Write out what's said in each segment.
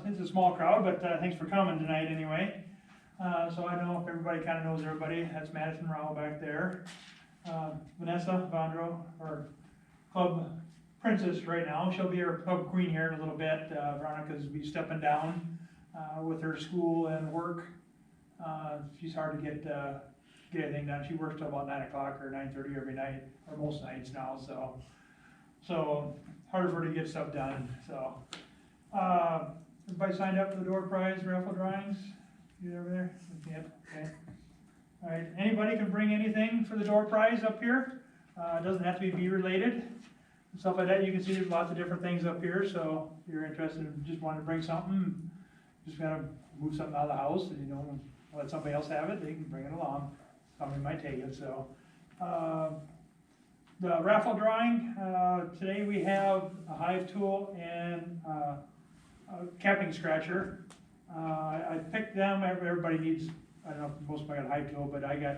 It's a small crowd, but thanks for coming tonight anyway. So I don't know if everybody kind of knows everybody. That's Madison Rao back there. Vanessa Vonderohe, our club princess right now. She'll be our club queen here in a little bit. Veronica's be stepping down with her school and work. She's hard to get anything done. She works till about 9 o'clock or 9:30 every night, or most nights now. So hard for her to get stuff done. So everybody signed up for the door prize raffle drawings. You over there? Yep. Okay. All right. Anybody can bring anything for the door prize up here. It doesn't have to be bee related. Stuff like that. You can see there's lots of different things up here. So if you're interested in just wanting to bring something, just gotta move something out of the house, and you don't let somebody else have it. They can bring it along. Somebody might take it. So the raffle drawing today we have a hive tool and a capping scratcher. I picked them. Everybody needs. I don't know if most of them got a hive tool, but I got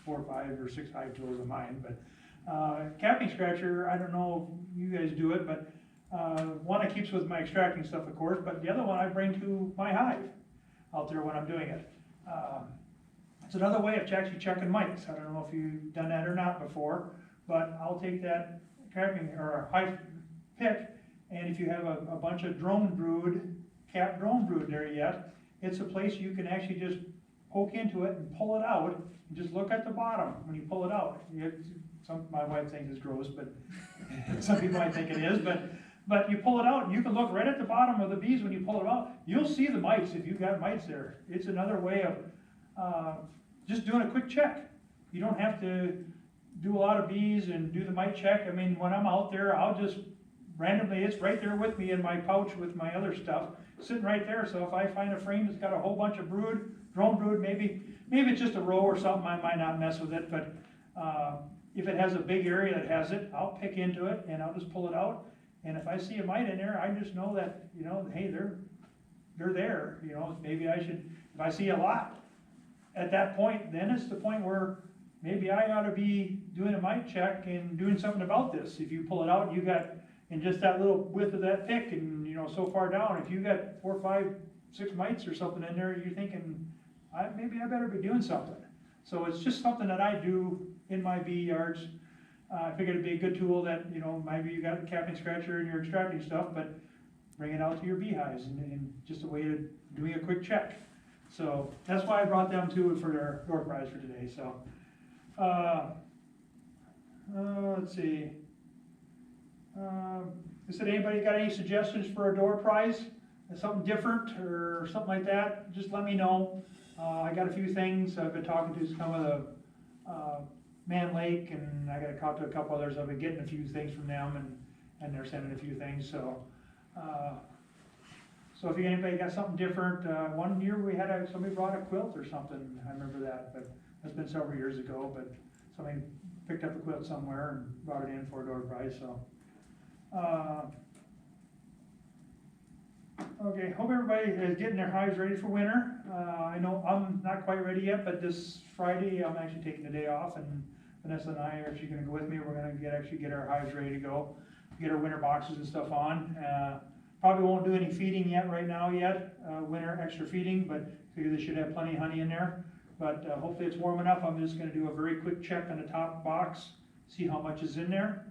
4 or 5 or 6 hive tools of mine. But capping scratcher, I don't know if you guys do it, but one it keeps with my extracting stuff, of course, but the other one I bring to my hive out there when I'm doing it. It's another way of actually checking mites. I don't know if you've done that or not before, but I'll take that capping or a hive pick, and if you have a bunch of drone brood, capped drone brood there yet, it's a place you can actually just poke into it and pull it out, and just look at the bottom when you pull it out. My wife thinks it's gross, but some people might think it is, but you pull it out, and you can look right at the bottom of the bees when you pull it out. You'll see the mites if you've got mites there. It's another way of just doing a quick check. You don't have to do a lot of bees and do the mite check. I mean, when I'm out there, I'll just randomly, it's right there with me in my pouch with my other stuff, sitting right there. So if I find a frame that's got a whole bunch of brood, drone brood, maybe it's just a row or something, I might not mess with it, but if it has a big area that has it, I'll pick into it and I'll just pull it out. And if I see a mite in there, I just know that, hey, they're there. Maybe I should, if I see a lot at that point, then it's the point where maybe I ought to be doing a mite check and doing something about this. If you pull it out, you got, in just that little width of that pick and, so far down, if you got 4, 5, 6 mites or something in there, you're thinking, maybe I better be doing something. So it's just something that I do in my bee yards. I figured it'd be a good tool that, maybe you got a capping scratcher and you're extracting stuff, but bring it out to your beehives and just a way of doing a quick check. So that's why I brought them too for their door prize for today. So let's see. I said, anybody got any suggestions for a door prize? Something different or something like that? Just let me know. I got a few things I've been talking to some of the Man Lake, and I got to talk to a couple others. I've been getting a few things from them, and they're sending a few things. So if anybody got something different, one year we had somebody brought a quilt or something. I remember that, but that's been several years ago. But somebody picked up a quilt somewhere and brought it in for a door prize. So. Okay, hope everybody is getting their hives ready for winter. I know I'm not quite ready yet, but this Friday I'm actually taking the day off, and Vanessa and I are actually going to go with me. We're going to get our hives ready to go, get our winter boxes and stuff on. Probably won't do any feeding yet winter extra feeding, but figure they should have plenty of honey in there. But hopefully it's warm enough. I'm just going to do a very quick check on the top box, see how much is in there.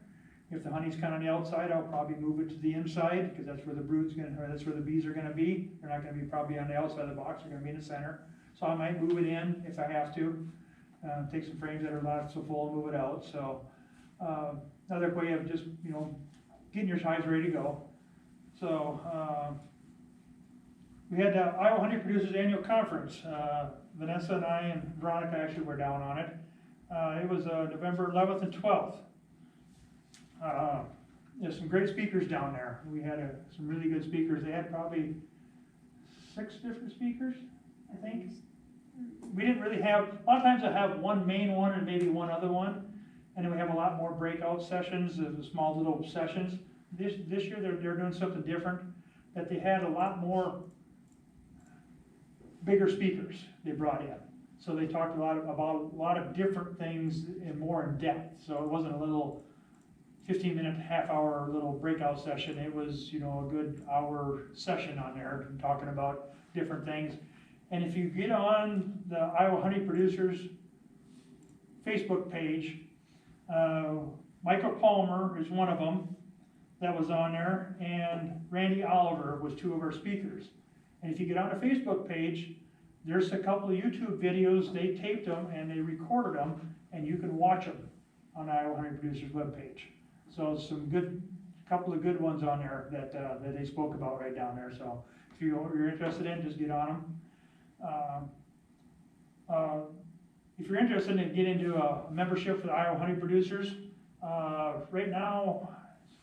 If the honey's kind of on the outside, I'll probably move it to the inside, because that's where that's where the bees are going to be. They're not going to be probably on the outside of the box. They're going to be in the center. So I might move it in if I have to. Take some frames that are not so full and move it out. So another way of just getting your hives ready to go. So we had the Iowa Honey Producers Annual Conference. Vanessa and I and Veronica actually were down on it. It was November 11th and 12th. There's some great speakers down there. We had some really good speakers. They had probably 6 different speakers, I think. We didn't really have, a lot of times I have one main one and maybe one other one, and then we have a lot more breakout sessions, small little sessions. This year they're doing something different, that they had a lot more bigger speakers they brought in. So they talked about a lot of different things and more in depth. So it wasn't a little 15-minute, half-hour little breakout session. It was, you know, a good hour session on there, talking about different things. And if you get on the Iowa Honey Producers Facebook page, Michael Palmer is one of them that was on there, and Randy Oliver was two of our speakers. And if you get on the Facebook page, there's a couple of YouTube videos. They taped them and they recorded them, and you can watch them on the Iowa Honey Producers webpage. So some couple of good ones on there that they spoke about right down there. So if you're interested in, just get on them. If you're interested in getting into a membership for the Iowa Honey Producers, right now,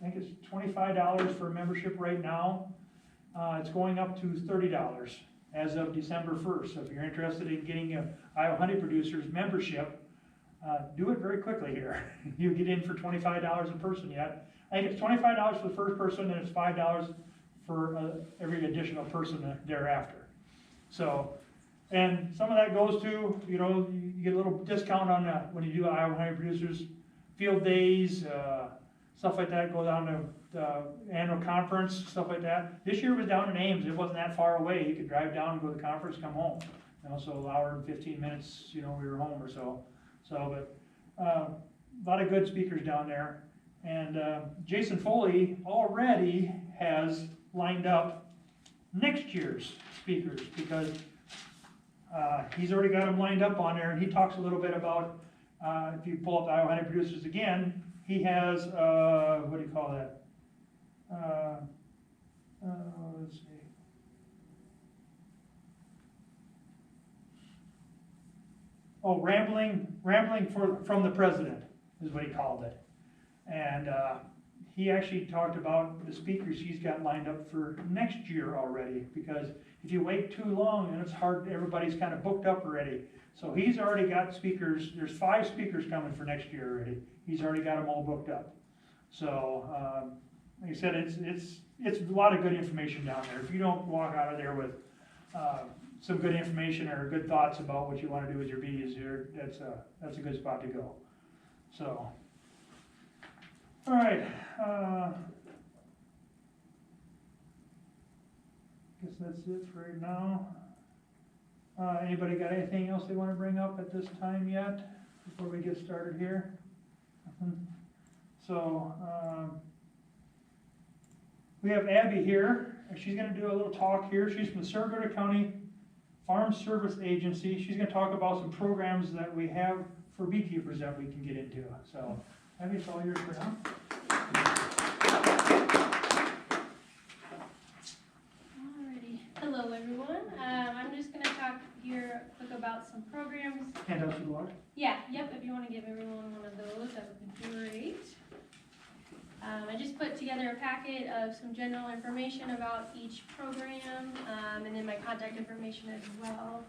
I think it's $25 for a membership right now. It's going up to $30 as of December 1st. So if you're interested in getting a Iowa Honey Producers membership, do it very quickly here. You get in for $25 a person yet. I think it's $25 for the first person, and it's $5 for every additional person thereafter. So, and some of that goes to, you know, you get a little discount on when you do Iowa Honey Producers field days, stuff like that. Go down to the annual conference, stuff like that. This year was down in Ames. It wasn't that far away. You could drive down and go to the conference, come home. You know, so an hour and 15 minutes, you know, we were home or so. But a lot of good speakers down there. And Jason Foley already has lined up next year's speakers, because he's already got them lined up on there, and he talks a little bit about, if you pull up the Iowa Honey Producers again, he has, what do you call that? Let's see. Oh, rambling from the president is what he called it. And he actually talked about the speakers he's got lined up for next year already, because if you wait too long, then it's hard, everybody's kind of booked up already. So he's already got speakers, there's 5 speakers coming for next year already. He's already got them all booked up. So, like I said, it's a lot of good information down there. If you don't walk out of there with some good information or good thoughts about what you want to do with your bees, that's a good spot to go. So, all right. Guess that's it for right now. Anybody got anything else they want to bring up at this time yet before we get started here? So, we have Abbey here. She's going to do a little talk here. She's from the Cerro County Farm Service Agency. She's going to talk about some programs that we have for beekeepers that we can get into. So, Abbey, it's all yours for now. Alrighty. Hello, everyone. I'm just going to talk here quick about some programs. Handouts for the water? Yeah, yep. If you want to give everyone one of those, that would be great. I just put together a packet of some general information about each program, and then my contact information as well.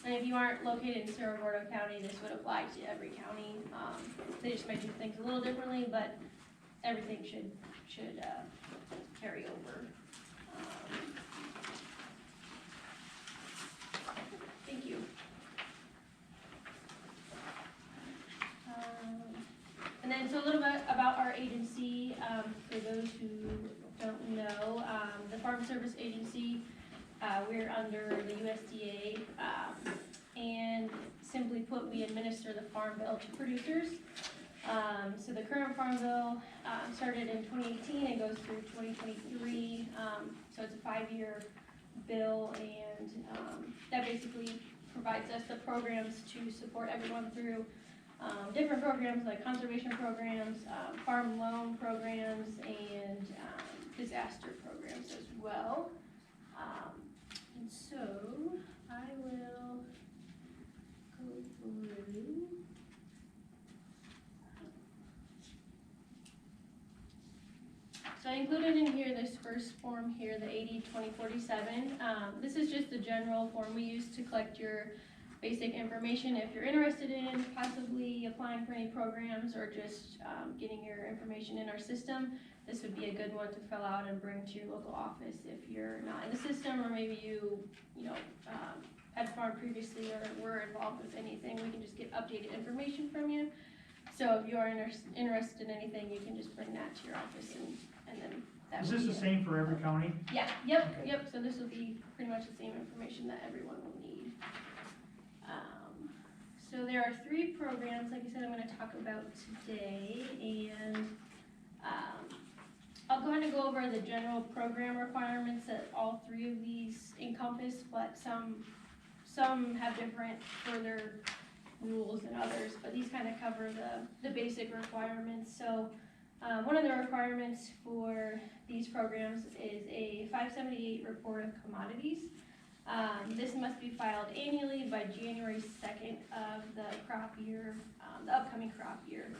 And if you aren't located in Cerro Gordo County, this would apply to every county. They just might do things a little differently, but everything should carry over. Thank you. And then, so a little bit about our agency, for those who don't know, the Farm Service Agency, we're under the USDA, and simply put, we administer the Farm Bill to producers. So the current Farm Bill started in 2018 and goes through 2023, so it's a 5-year bill, and that basically provides us the programs to support everyone through different programs like conservation programs, farm loan programs, and disaster programs as well. And so I will go through. So I included in here this first form here, the 80-2047. This is just the general form we use to collect your basic information if you're interested in possibly applying for any programs or just getting your information in our system. This would be a good one to fill out and bring to your local office if you're not in the system, or maybe you had farmed previously or were involved with anything. We can just get updated information from you. So if you are interested in anything, you can just bring that to your office and then that Is will this be the it. same for every county? Yeah, yep, Okay. yep, so this will be pretty much the same information that everyone will need. So there are 3 programs, like I said, I'm gonna talk about today, and, I'll go ahead and go over the general program requirements that all 3 of these encompass, but some have different further rules than others, but these kind of cover the basic requirements. So, one of the requirements for these programs is a 578 report of commodities. This must be filed annually by January 2nd of the crop year, the upcoming crop year.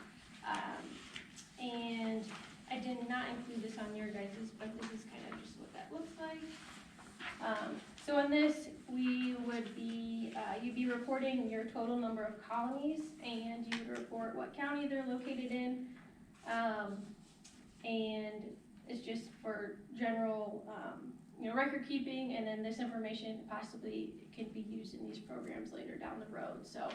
And I did not include this on your guys's, but this is kind of just what that looks like. So in this, we would be, you'd be reporting your total number of colonies, and you would report what county they're located in. And it's just for general, record keeping, and then this information possibly can be used in these programs later down the road. So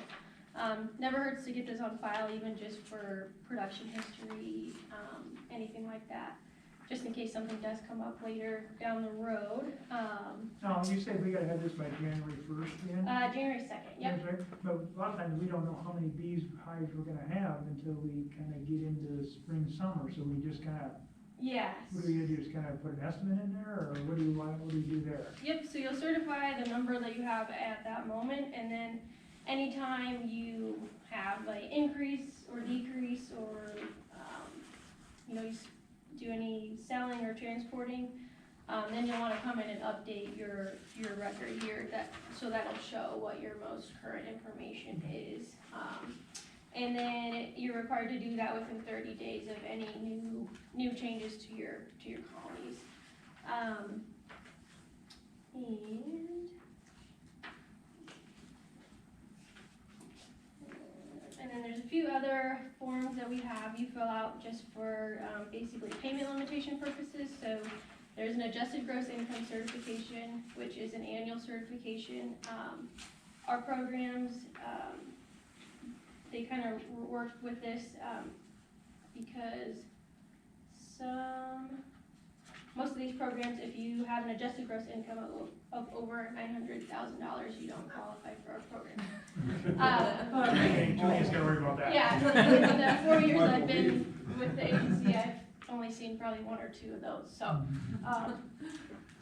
never hurts to get this on file, even just for production history, anything like that, just in case something does come up later down the road. No, you said we gotta have this by January 1st then? January 2nd, yep. That's right. But a lot of times we don't know how many bees hives we're gonna have until we kinda get into spring, summer, so we just kinda, Yes. what do we do, just kinda put an estimate in there, or what do you do there? Yep, so you'll certify the number that you have at that moment, and then anytime you have like increase or decrease, or, you do any selling or transporting, then you'll wanna come in and update your record here, so that'll show what your most current information is. And then you're required to do that within 30 days of any new changes to your colonies. And then there's a few other forms that we have you fill out just for basically payment limitation purposes. So there's an adjusted gross income certification, which is an annual certification. Our programs, they kind of work with this because most of these programs, if you have an adjusted gross income of over $900,000, you don't qualify for our program. Okay, Julia's gotta worry about that. Yeah, so in the 4 years I've been with the agency, I've only seen probably 1 or 2 of those, so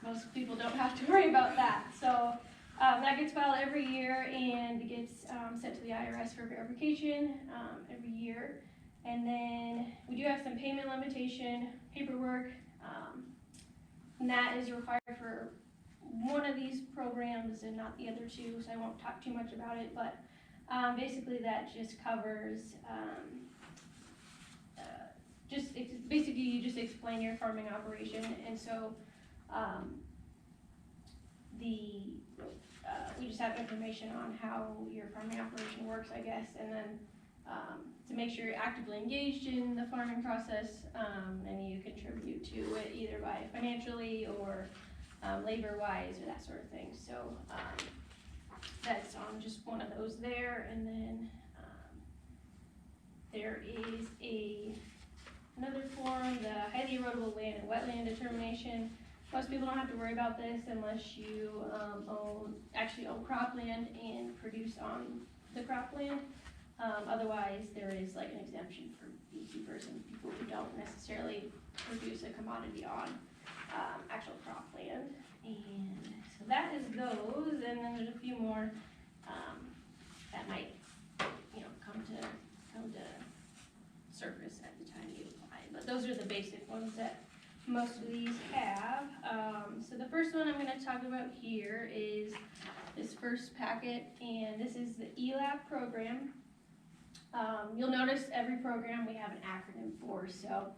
most people don't have to worry about that. So that gets filed every year and gets sent to the IRS for verification every year. And then we do have some payment limitation paperwork, and that is required for one of these programs and not the other 2, so I won't talk too much about it, but basically that just covers, basically you just explain your farming operation, and so we just have information on how your farming operation works, I guess, and then to make sure you're actively engaged in the farming process, and you contribute to it either by financially or labor-wise or that sort of thing. So that's on just one of those there, and then there is another form, the highly erodible land and wetland determination. Most people don't have to worry about this unless you actually own cropland and produce on the cropland. Otherwise, there is like an exemption for beekeepers and people who don't necessarily produce a commodity on actual cropland. And so that is those, and then there's a few more that might, come to surface at the time you apply. But those are the basic ones that most of these have. So the first one I'm going to talk about here is this first packet, and this is the ELAP program. You'll notice every program we have an acronym for, so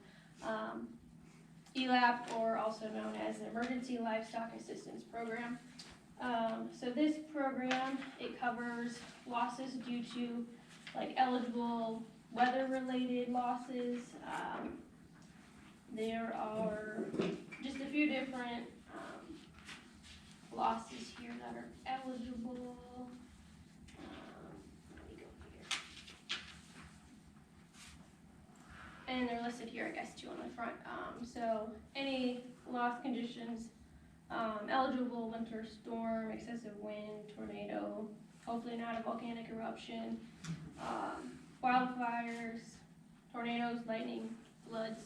ELAP, or also known as the Emergency Livestock Assistance Program. So this program, it covers losses due to like eligible weather-related losses. There are just a few different losses here that are eligible. Let me go here. and they're listed here, I guess, too, on the front. So any loss conditions, eligible winter storm, excessive wind, tornado, hopefully not a volcanic eruption, wildfires, tornadoes, lightning, floods.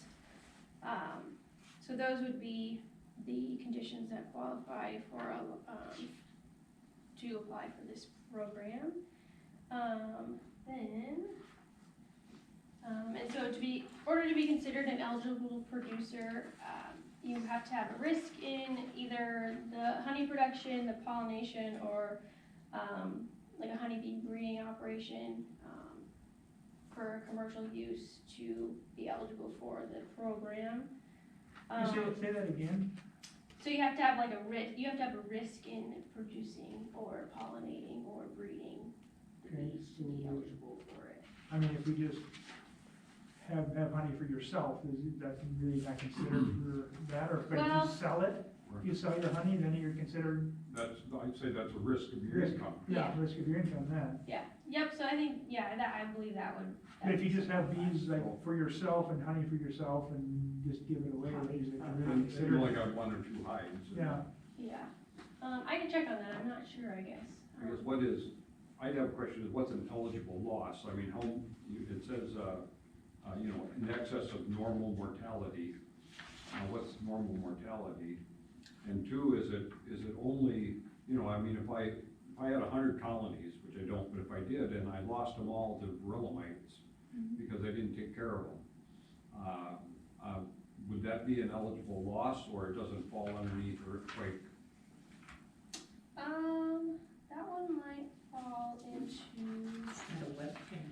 So those would be the conditions that qualify for to apply for this program. And so in order to be considered an eligible producer, you have to have a risk in either the honey production, the pollination, or like a honeybee breeding operation for commercial use to be eligible for the program. Say that again? So you have to have like you have to have a risk in producing or pollinating or breeding the Okay, bees to be eligible for it. I mean, if we just have honey for yourself, is that really not considered for that, or if Well, you sell it, you sell your honey, then you're considered, I'd say that's a risk of your Risk. income. yeah, risk of your income then. Yeah, yep, so I think, I believe that would. But if you just have bees like for yourself and honey for yourself and just give it away, is it really And you considered? only got 1 or 2 hives. Yeah, Yeah, I can check on that, I'm not sure, I guess. I guess I'd have a question, is what's an eligible loss? I mean, it says, in excess of normal mortality. What's normal mortality? And 2, is it only, I mean, if I had 100 colonies, which I don't, but if I did, and I lost them all to gorilla mites because I didn't take care of them, would that be an eligible loss, or it doesn't fall underneath earthquake? That one might fall into, The webcam.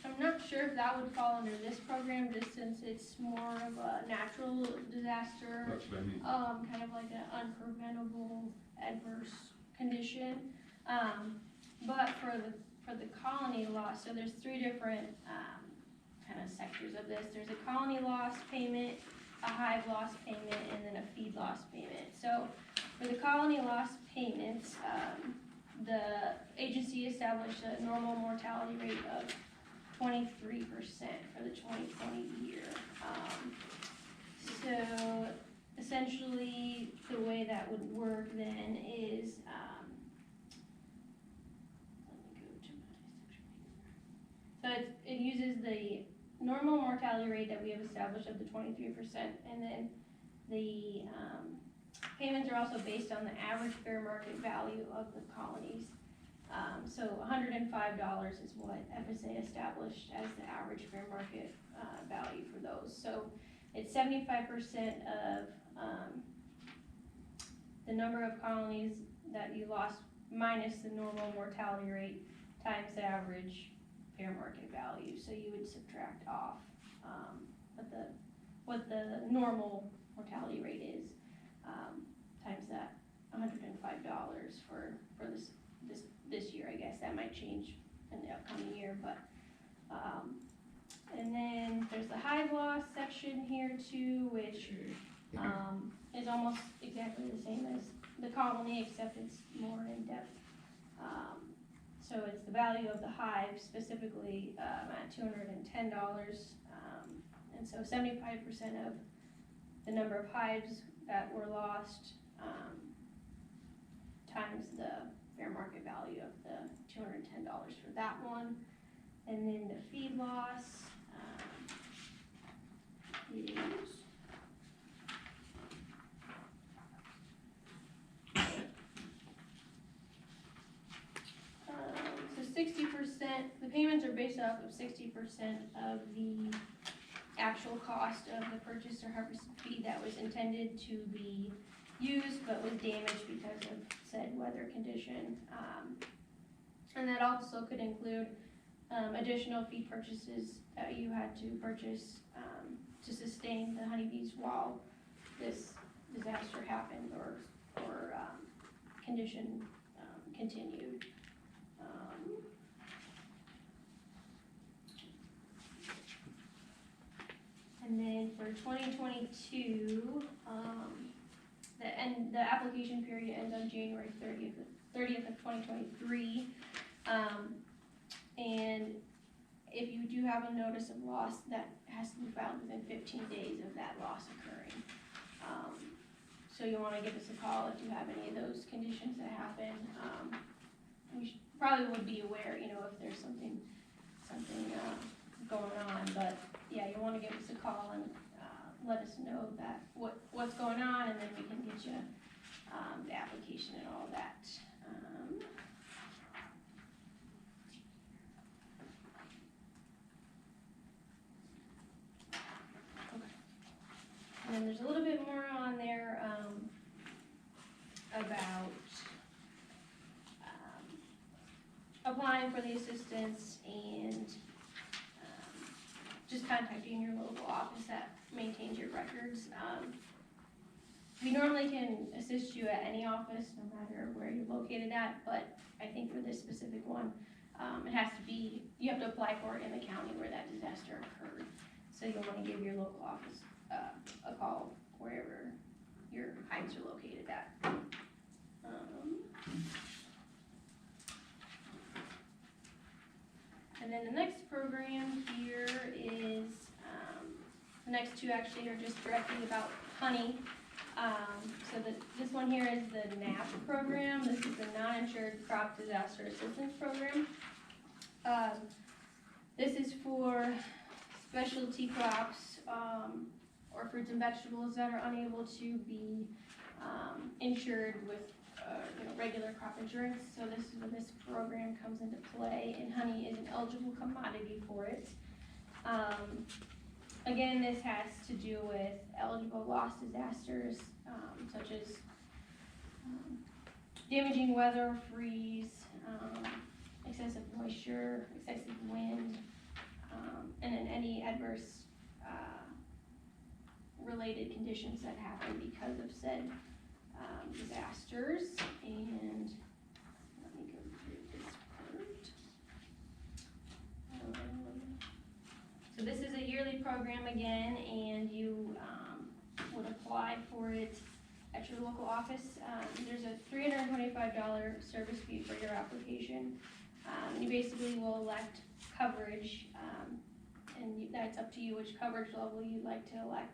I'm not sure if that would fall under this program, just since it's more of a natural disaster, That's what I mean. kind of like an unpreventable adverse condition. But for the colony loss, so there's 3 different, kind of sectors of this. There's a colony loss payment, a hive loss payment, and then a feed loss payment. So for the colony loss payments, the agency established a normal mortality rate of 23% for the 2020 year. So essentially, the way that would work then is, let me go to my section. So it uses the normal mortality rate that we have established of the 23%, and then the payments are also based on the average fair market value of the colonies. So $105 is what FSA established as the average fair market value for those. So it's 75% of the number of colonies that you lost minus the normal mortality rate times the average fair market value. So you would subtract off what the normal mortality rate is times that $105 for this year. I guess that might change in the upcoming year, but and then there's the hive loss section here too, which is almost exactly the same as the colony, except it's more in depth. So it's the value of the hive specifically at $210, and so 75% of the number of hives that were lost times the fair market value of the $210 for that one. And then the feed loss is so 60%, the payments are based off of 60% of the actual cost of the purchased or harvested feed that was intended to be used but was damaged because of said weather condition. And that also could include additional feed purchases that you had to purchase to sustain the honeybees while this disaster happened or condition continued. And then for 2022, the application period ends on January 30th 30th of 2023. And if you do have a notice of loss, that has to be filed within 15 days of that loss occurring. So you wanna give us a call if you have any of those conditions that happen. Probably would be aware, you know, if there's something going on, but yeah, you wanna give us a call and, let us know that, what's going on, and then we can get you, the application and all that. Okay. And then there's a little bit more on there, about, applying for the assistance and, just contacting your local office that maintains your records. We normally can assist you at any office, no matter where you're located at, but I think for this specific one, it has to be, you have to apply for it in the county where that disaster occurred. So you'll wanna give your local office, a call wherever your heights are located at. And then the next program here is, the next two actually are just directly about honey. So this one here is the NAP program. This is the Non-Insured Crop Disaster Assistance Program. This is for specialty crops, or fruits and vegetables that are unable to be, insured with regular crop insurance. So this is where this program comes into play, and honey is an eligible commodity for it. Again, this has to do with eligible loss disasters, such as damaging weather, freeze, excessive moisture, excessive wind, and then any adverse related conditions that happen because of said disasters. And let me go through this part. So this is a yearly program again, and you would apply for it at your local office. There's a $325 service fee for your application. You basically will elect coverage, and that's up to you which coverage level you'd like to elect.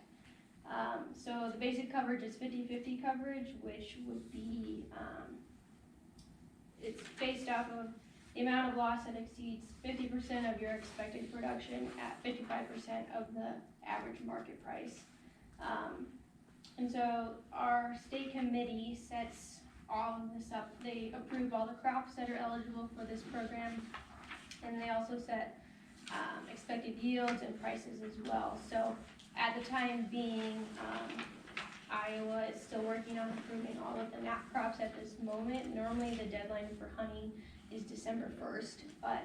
So the basic coverage is 50-50 coverage, which would be, it's based off of the amount of loss that exceeds 50% of your expected production at 55% of the average market price. And so our state committee sets all of this up. They approve all the crops that are eligible for this program, and they also set expected yields and prices as well. So at the time being, Iowa is still working on approving all of the NAP crops at this moment. Normally the deadline for honey is December 1st, but,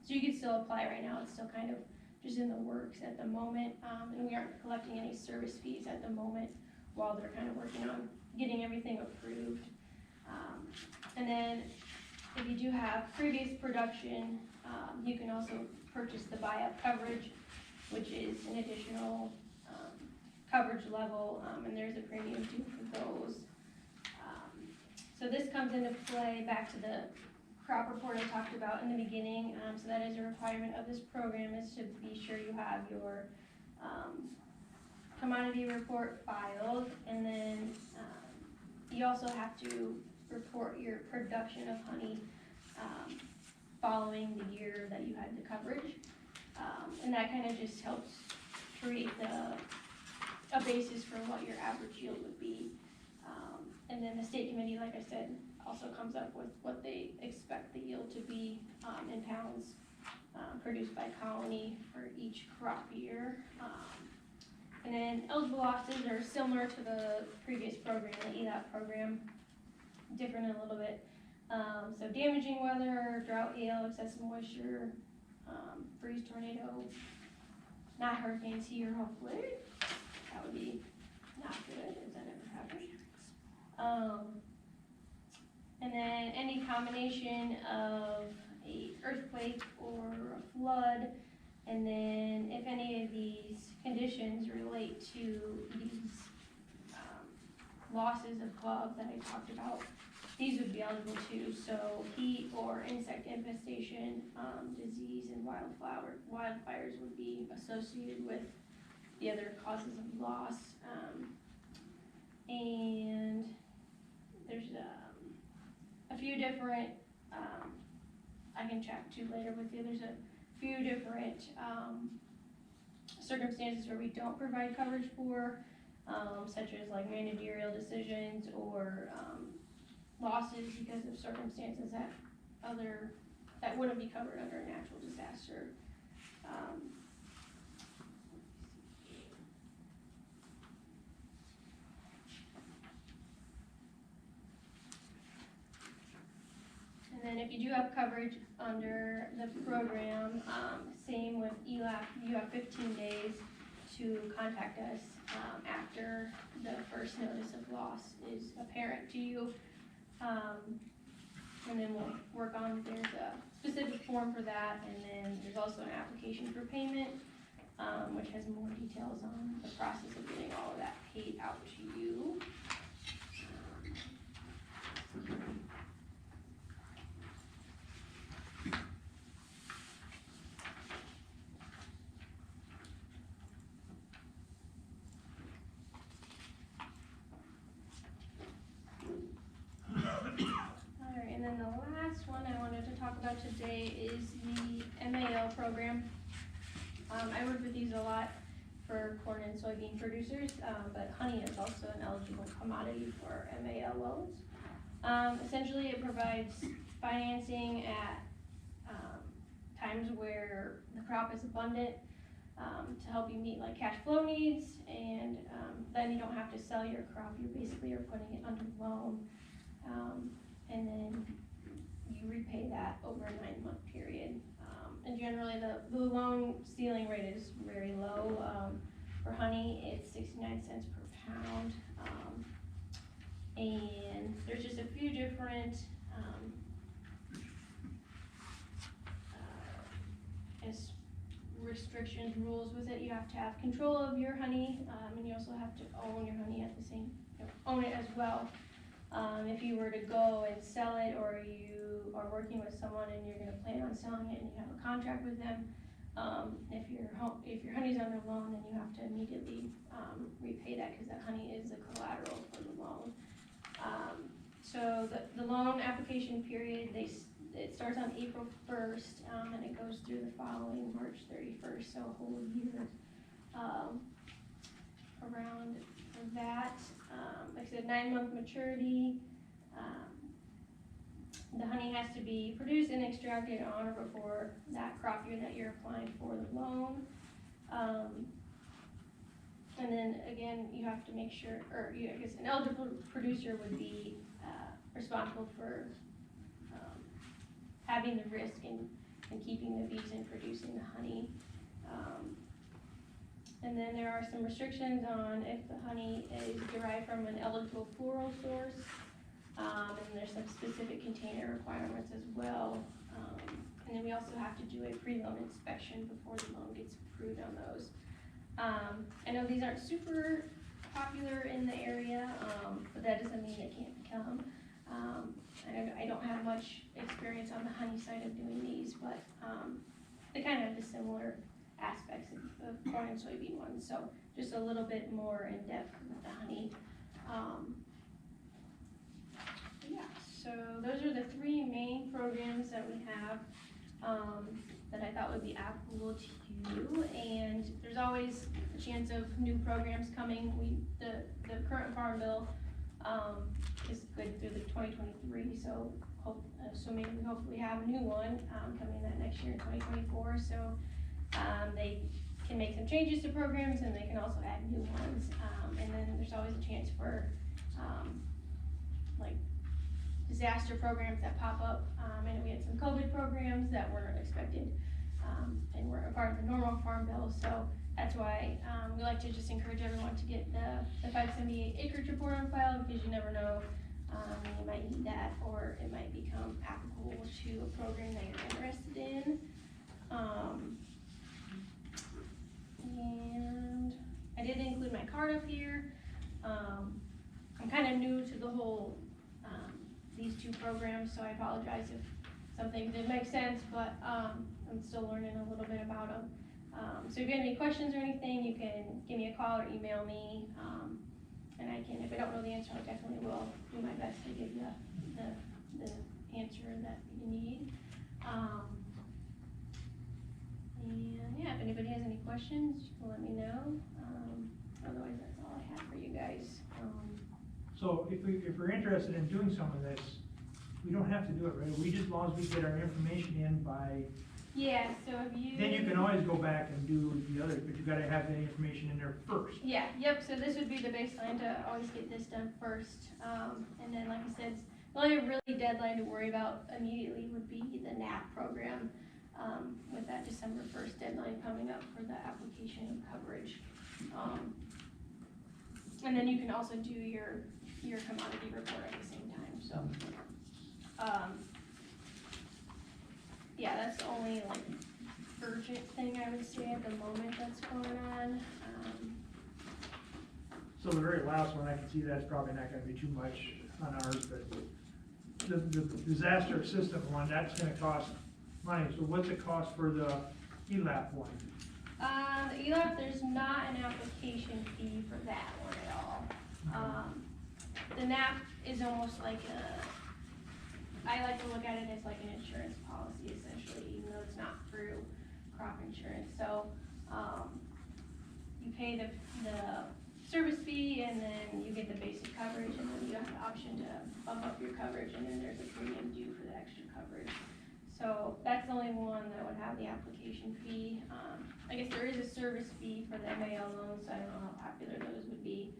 so you can still apply right now. It's still kind of just in the works at the moment, and we aren't collecting any service fees at the moment while they're kind of working on getting everything approved. And then if you do have previous production, you can also purchase the buy-up coverage, which is an additional coverage level, and there's a premium due for those. So this comes into play back to the crop report I talked about in the beginning. So that is a requirement of this program, is to be sure you have your commodity report filed, and then you also have to report your production of honey following the year that you had the coverage. And that kind of just helps create a basis for what your average yield would be. And then the state committee, like I said, also comes up with what they expect the yield to be in pounds produced by colony for each crop year. And then eligible losses are similar to the previous program, the ELAP program, different a little bit. So damaging weather, drought, hail, excessive moisture, freeze, tornado, not hurricanes here, hopefully. That would be not good if that ever happened. And then any combination of a earthquake or a flood, and then if any of these conditions relate to these losses above that I talked about, these would be eligible too, so heat or insect infestation, disease and wildfires would be associated with the other causes of loss. And there's a few different, I can chat too later with you, there's a few different circumstances where we don't provide coverage for, such as like managerial decisions or losses because of circumstances that wouldn't be covered under a natural disaster. And then if you do have coverage under the program, same with ELAP, you have 15 days to contact us after the first notice of loss is apparent to you. And then we'll work on, there's a specific form for that, and then there's also an application for payment, which has more details on the process of getting all of that paid out to you. And then the last one I wanted to talk about today is the MAL program. I work with these a lot for corn and soybean producers, but honey is also an eligible commodity for MAL loans. Essentially, it provides financing at times where the crop is abundant to help you meet like cash flow needs, and then you don't have to sell your crop. You basically are putting it under loan. And then you repay that over a 9-month period. And generally the loan ceiling rate is very low. For honey, it's 69 cents per pound. And there's just a few different restrictions, rules with it. You have to have control of your honey, and you also have to own your honey at the same, own it as well. If you were to go and sell it, or you are working with someone and you're going to plan on selling it and you have a contract with them, if your honey's under loan, then you have to immediately repay that, because that honey is the collateral for the loan. So the loan application period, it starts on April 1st and it goes through the following March 31st, so a whole year around that. Like I said, 9-month maturity. The honey has to be produced and extracted on or before that crop year that you're applying for the loan. And then again, you have to make sure, or I guess an eligible producer would be responsible for having the risk in keeping the bees and producing the honey. And then there are some restrictions on if the honey is derived from an eligible floral source. And there's some specific container requirements as well. And then we also have to do a pre-loan inspection before the loan gets approved on those. I know these aren't super popular in the area, but that doesn't mean they can't become. I don't have much experience on the honey side of doing these, but they kind of have the similar aspects of corn and soybean ones, so just a little bit more in depth with the honey. Yeah, so those are the 3 main programs that we have that I thought would be applicable to you, and there's always a chance of new programs coming. The current farm bill is good through the 2023, so assuming we hopefully have a new one coming that next year in 2024, so they can make some changes to programs and they can also add new ones, and then there's always a chance for like disaster programs that pop up. I know we had some COVID programs that weren't expected and weren't a part of the normal farm bill, so that's why we like to just encourage everyone to get the 578 acreage report on file, because you never know when you might need that, or it might become applicable to a program that you're interested in. And I did include my card up here. I'm kind of new to the whole these two programs, so I apologize if something didn't make sense, but, I'm still learning a little bit about them. So if you have any questions or anything, you can give me a call or email me, and I can, if I don't know the answer, I definitely will do my best to give you the answer that you need. And yeah, if anybody has any questions, you can let me know. Otherwise, that's all I have for you guys. So if we're interested in doing some of this, we don't have to do it, right? We just, as long as we get our information in by, Yeah, so if you. then you can always go back and do the other, but you gotta have the information in there first. Yeah, yep, so this would be the baseline to always get this done first. And then, like I said, the only really deadline to worry about immediately would be the NAP program, with that December 1st deadline coming up for the application of coverage. And then you can also do your commodity report at the same time, so. Yeah, that's the only like urgent thing I would say at the moment that's going on. So the very last one, I can see that's probably not gonna be too much on ours, but the disaster system one, that's gonna cost money. So what's it cost for the ELAP one? The ELAP, there's not an application fee for that one at all. The NAP is almost like I like to look at it as like an insurance policy essentially, even though it's not through crop insurance. So, you pay the service fee and then you get the basic coverage, and then you have the option to bump up your coverage, and then there's a premium due for the extra coverage. So that's the only one that would have the application fee. I guess there is a service fee for the MAL loans, so I don't know how popular those would be.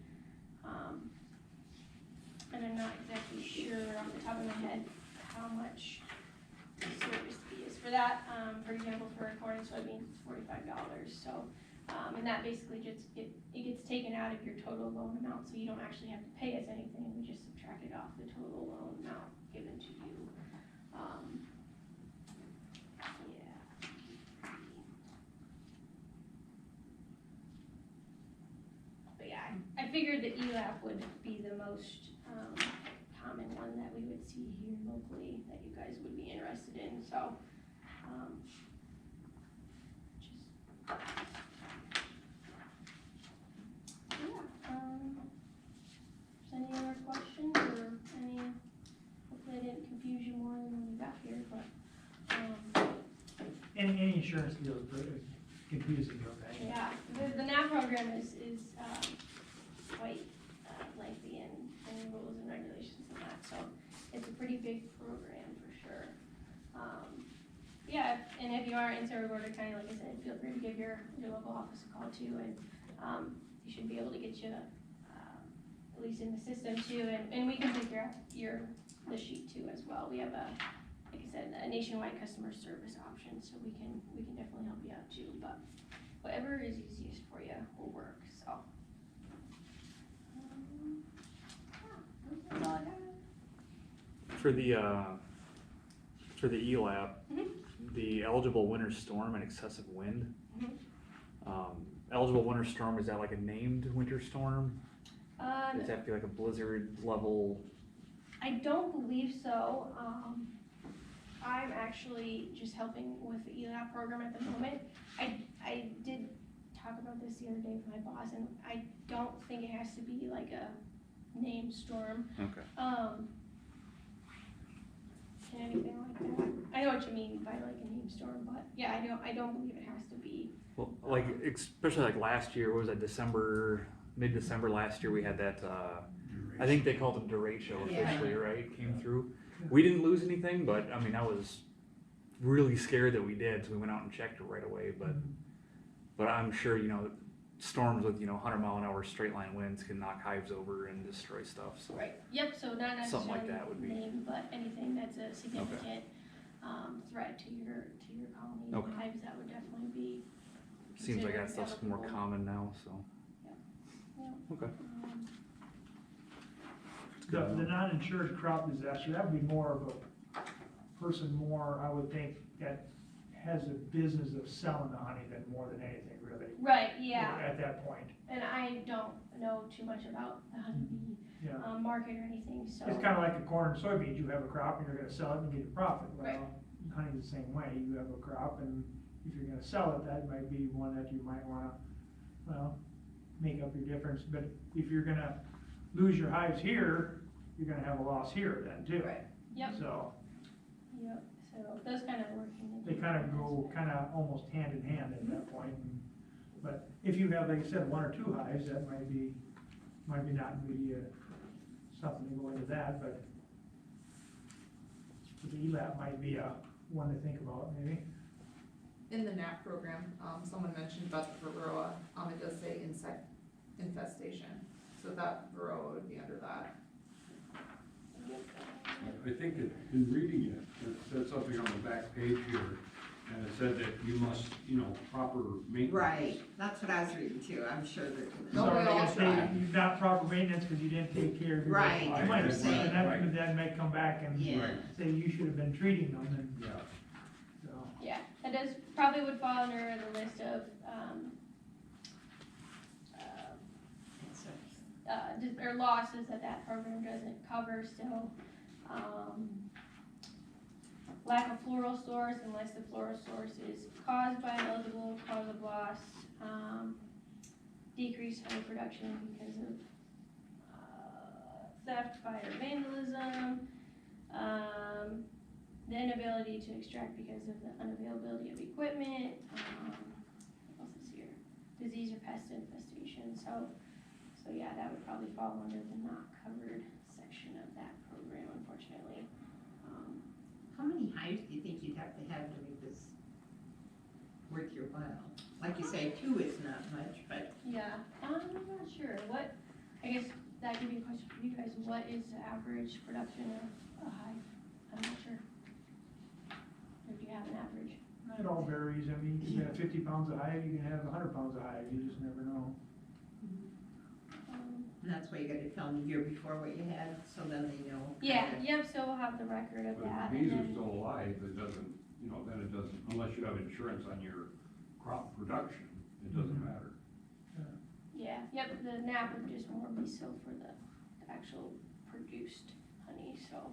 And I'm not exactly sure off the top of my head how much the service fee is for that. For example, for corn and soybeans, it's $45. So, and that basically just it gets taken out of your total loan amount, so you don't actually have to pay us anything. We just subtract it off the total loan amount given to you. But yeah, I figured the ELAP would be the most common one that we would see here locally that you guys would be interested in. So, any other questions or any? Hopefully, I didn't confuse you more than when you got here, but. Any insurance deal is very confusing, okay? Yeah, the NAP program is quite lengthy in rules and regulations and that, so it's a pretty big program for sure. Yeah, and if you are in Cerro Gordo County, like I said, feel free to give your local office a call too, and you should be able to get you at least in the system too, and we can take the sheet too as well. We have like I said, a nationwide customer service option, so we can definitely help you out too, but whatever is easiest for you will work, so. That's all I got. For the ELAP, Mhm. the eligible winter storm and excessive wind. Mhm. Eligible winter storm, is that like a named winter storm? Does that be like a blizzard level? I don't believe so. I'm actually just helping with the ELAP program at the moment. I did talk about this the other day with my boss, and I don't think it has to be like a named storm. Okay. Can anything like that? I know what you mean by like a named storm, but yeah, I don't believe it has to be. Well, like especially like last year, what was that, mid-December last year, we had that, I think they called it derecho officially, right? Came through. We didn't lose anything, but I mean, I was really scared that we did, so we went out and checked it right away. But I'm sure, storms with 100-mile-an-hour straight line winds can knock hives over and destroy stuff. So Right. Yep. So not necessarily something like that would be named, but anything that's a significant threat to your colony Okay. hives, that would definitely be. Seems like that considered stuff's more applicable. common now. So Yeah. okay. The non-insured crop disaster, that would be more of a person I would think, that has a business of selling the honey than more than anything, really. Right. Yeah. At that point. And I don't know too much about the honeybee Yeah. market or anything, so. It's kinda like a corn and soybeans, you have a crop and you're gonna sell it and get a profit. Right. Well, honey's the same way, you have a crop and if you're gonna sell it, that might be one that you might wanna, well, make up your difference. But if you're gonna lose your hives here, you're gonna have a loss here then too. Right. Yep. So, Yep, so those kind of working. they kinda go, kinda almost hand in hand at that point. But if you have, like I said, one or two hives, that might be not be, something to go into that, but the ELAP might be one to think about, maybe. In the NAP program, someone mentioned about the Varroa, it does say insect infestation, so that Varroa would be under that. I think in reading it said something on the back page here, and it said that you must, proper maintenance. Right, that's what I was reading too, I'm sure that. No, So we all if try. you've not proper maintenance because you didn't take care of your. Right, You I might have understand, said that, right. but that might come back and Yeah. Right. say you should have been treating them and, Yeah, so. Yeah, that does, probably would fall under the list of, or losses that program doesn't cover still. Lack of floral source unless the floral source is caused by an eligible cause of loss. Decreased honey production because of theft, fire, vandalism. The inability to extract because of the unavailability of equipment. What else is here? Disease or pest infestation. So yeah, that would probably fall under the not covered section of that program, unfortunately. How many hives do you think you'd have to make this worth your while? Like you say, 2 is not much, but Yeah, I'm not sure. What, I guess that could be a question for you guys. What is the average production of a hive? I'm not sure. Or do you have an average? It all varies, I mean, you can have 50 pounds of hive, you can have 100 pounds of hive, you just never know. and that's why you gotta tell them the year before what you had, so then they know. Yeah, kinda. yep, so we'll have the record of but that. if the And bees are then, still alive, it doesn't, then it doesn't, unless you have insurance on your crop production, it doesn't Mhm. matter. yeah, yep, the nap would just more be so for the actual produced honey, so.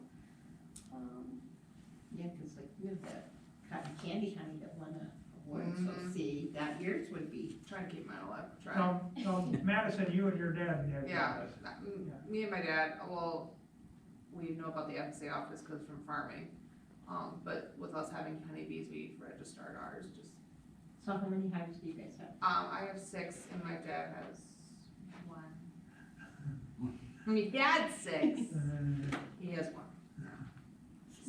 Yeah, 'cause like you have that cotton candy honey that won a award, so Mhm. see, that yours would be, Trying to keep mine alive, trying. Now, Madison, you and your dad had. Yeah, this. me and my dad, well, we know about the FSA office because from farming, but with us having honeybees, we had to start ours, just, so how many hives do you guys have? I have 6 and my dad has 1. My dad's 6, he has 1.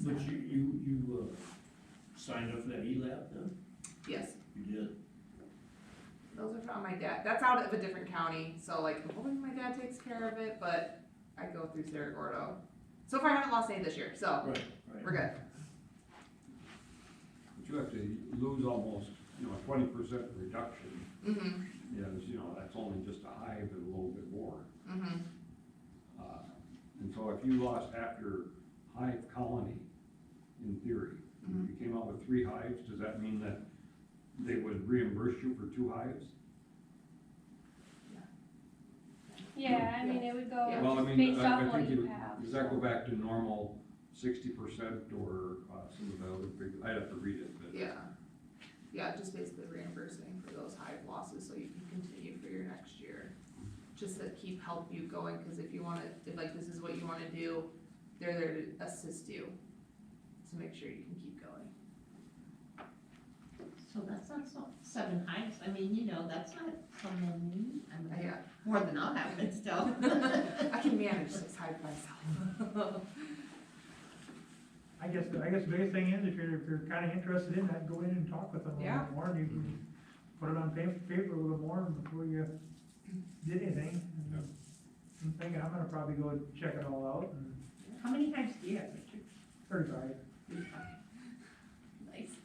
But you signed up for that ELAP then? Yes, You did? those are from my dad, that's out of a different county, so like, I'm hoping my dad takes care of it, but I go through Cerro Gordo. So far I haven't lost any this year, so Right, we're good. But you have to lose almost, 20% reduction, Mm-hmm, that's only just a hive and a little bit more. mm-hmm. And so if you lost half your hive colony, in theory, if you came out with 3 hives, does that mean that they would reimburse you for 2 hives? Yeah, I mean, it would go Yeah. Well, I just mean, based I off what think you you, have. does that so. go back to normal 60% or some of the other big, I'd have to read it, but. Yeah, just basically reimbursing for those hive losses so you can continue for your next year. Just to help you going, cause if you wanna, if like this is what you wanna do, they're there to assist you, to make sure you can keep going. So that's not 7 hives, I mean, that's not so many, I mean, Yeah, more than I'll have, but still. I can manage 6 hives myself. I guess the biggest thing is, if you're kinda interested in that, go in and talk with them a little Yeah. bit more, and you can put it on paper a little more before you did anything. And I'm thinking, I'm gonna probably go check it all out, and How many hives do you have, Richard? 35. Nice.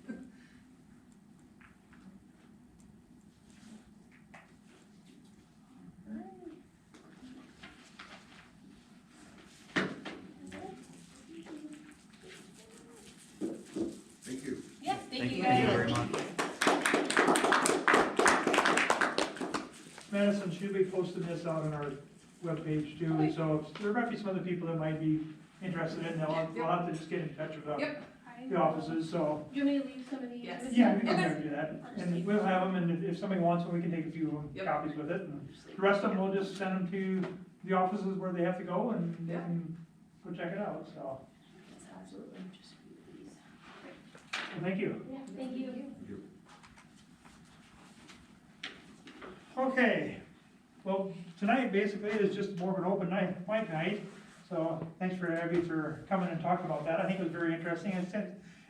Thank you. Yeah, thank you you guys. very much. Madison, should we posting this out on our webpage too, Okay. so there might be some other people that might be interested in it, they'll have to just get in touch with Yep. the offices, so. Do you want me to leave some of the? Yes. Yeah, we can Okay. never do that, and we'll have them, and if somebody wants them, we can take a few Yep. copies with it, and the rest of them, we'll just send them to the offices where they have to go, and they Yeah. can go check it out, so, Absolutely. well, thank you. Yeah, thank you. Okay, well, tonight basically is just more of an open night, mic night, so thanks for Abby for coming and talking about that, I think it was very interesting,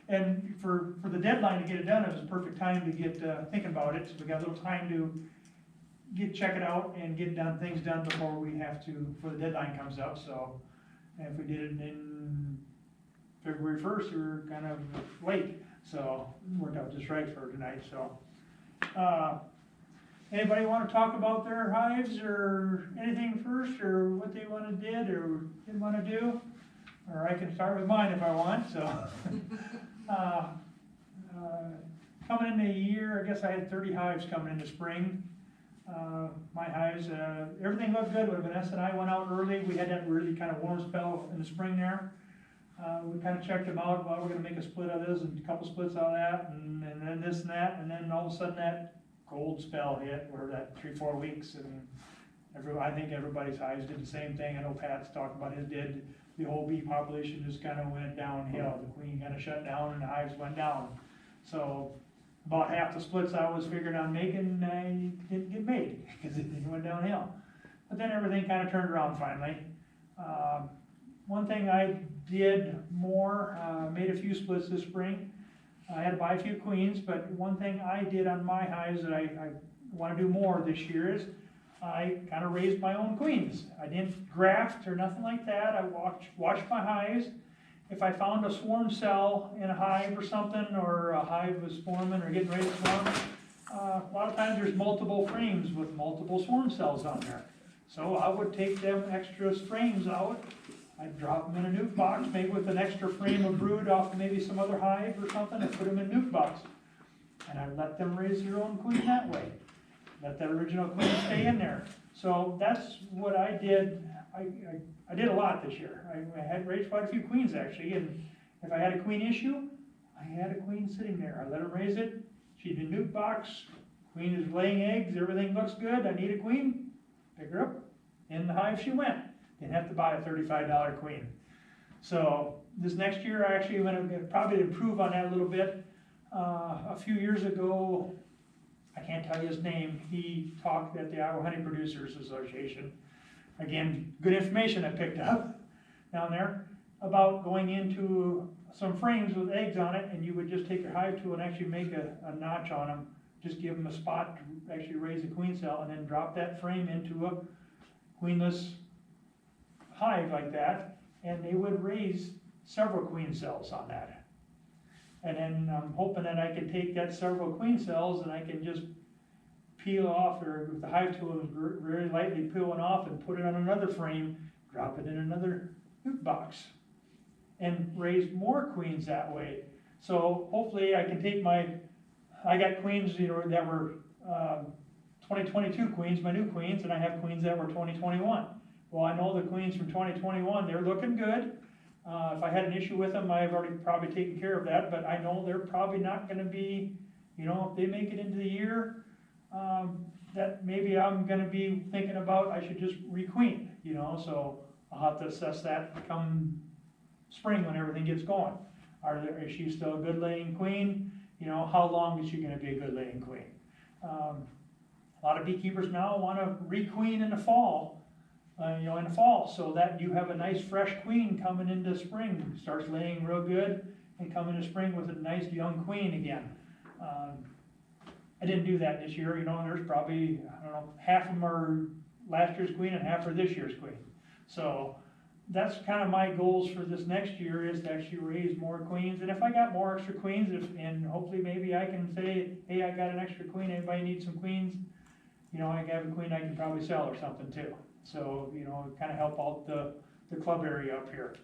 and for the deadline to get it done, it was a perfect time to get, thinking about it, so we got a little time to check it out and get things done before we have to, before the deadline comes up, so, and if we did it in February 1st, we were kind of late, so, it worked out just right for tonight, so. Anybody want to talk about their hives or anything first, or what they did or didn't want to do? Or I can start with mine if I want, so. Coming into a year, I guess I had 30 hives coming into spring. My hives, everything looked good, when Vanessa and I went out early, we had that really kind of warm spell in the spring there. We kind of checked them out, well, we're gonna make a split of this and a couple splits out of that, and then this and that, and then all of a sudden that cold spell hit, where that 3-4 weeks, and I think everybody's hives did the same thing. I know Pat's talking about his did. The whole bee population just kind of went downhill. The queen kind of shut down and the hives went down. So about half the splits I was figuring on making, I didn't get made because it went downhill. But then everything kind of turned around finally. One thing I did more, made a few splits this spring. I had to buy a few queens, but one thing I did on my hives that I want to do more this year is I kind of raised my own queens. I didn't graft or nothing like that. I watched my hives. If I found a swarm cell in a hive or something, or a hive was forming or getting ready to swarm, a lot of times there's multiple frames with multiple swarm cells on there. So I would take them extra frames out, I'd drop them in a nuke box, maybe with an extra frame of brood off maybe some other hive or something, and put them in nuke box. And I'd let them raise their own queen that way. Let that original queen stay in there. So that's what I did. I did a lot this year. I had raised quite a few queens actually, and if I had a queen issue, I had a queen sitting there. I let her raise it. She'd in nuke box. Queen is laying eggs. Everything looks good. I need a queen. Pick her up. In the hive she went. Didn't have to buy a $35 queen. So this next year I actually went to probably improve on that a little bit. A few years ago, I can't tell you his name, he talked at the Iowa Honey Producers Association. Again, good information I picked up down there about going into some frames with eggs on it, and you would just take your hive tool and actually make a notch on them, just give them a spot to actually raise a queen cell, and then drop that frame into a queenless hive like that, and they would raise several queen cells on that. And then I'm hoping that I can take that several queen cells and I can just peel off, or with the hive tool is very lightly peeling off, and put it on another frame, drop it in another nuke box, and raise more queens that way. So hopefully I can take I got queens, that were 2022 queens, my new queens, and I have queens that were 2021. Well, I know the queens from 2021, they're looking good. If I had an issue with them, I've already probably taken care of that, but I know they're probably not gonna be, if they make it into the year, that maybe I'm gonna be thinking about, I should just requeen, so I'll have to assess that come spring when everything gets going. Is she still a good laying queen? How long is she gonna be a good laying queen? A lot of beekeepers now wanna requeen in the fall, so that you have a nice fresh queen coming into spring, starts laying real good, and come into spring with a nice young queen again. I didn't do that this year, there's probably, half of them are last year's queen and half are this year's queen. So that's kind of my goals for this next year, is to actually raise more queens, and if I got more extra queens, and hopefully maybe I can say, hey, I got an extra queen, anybody need some queens? I have a queen I can probably sell or something too. So, kind of help out the club area up here.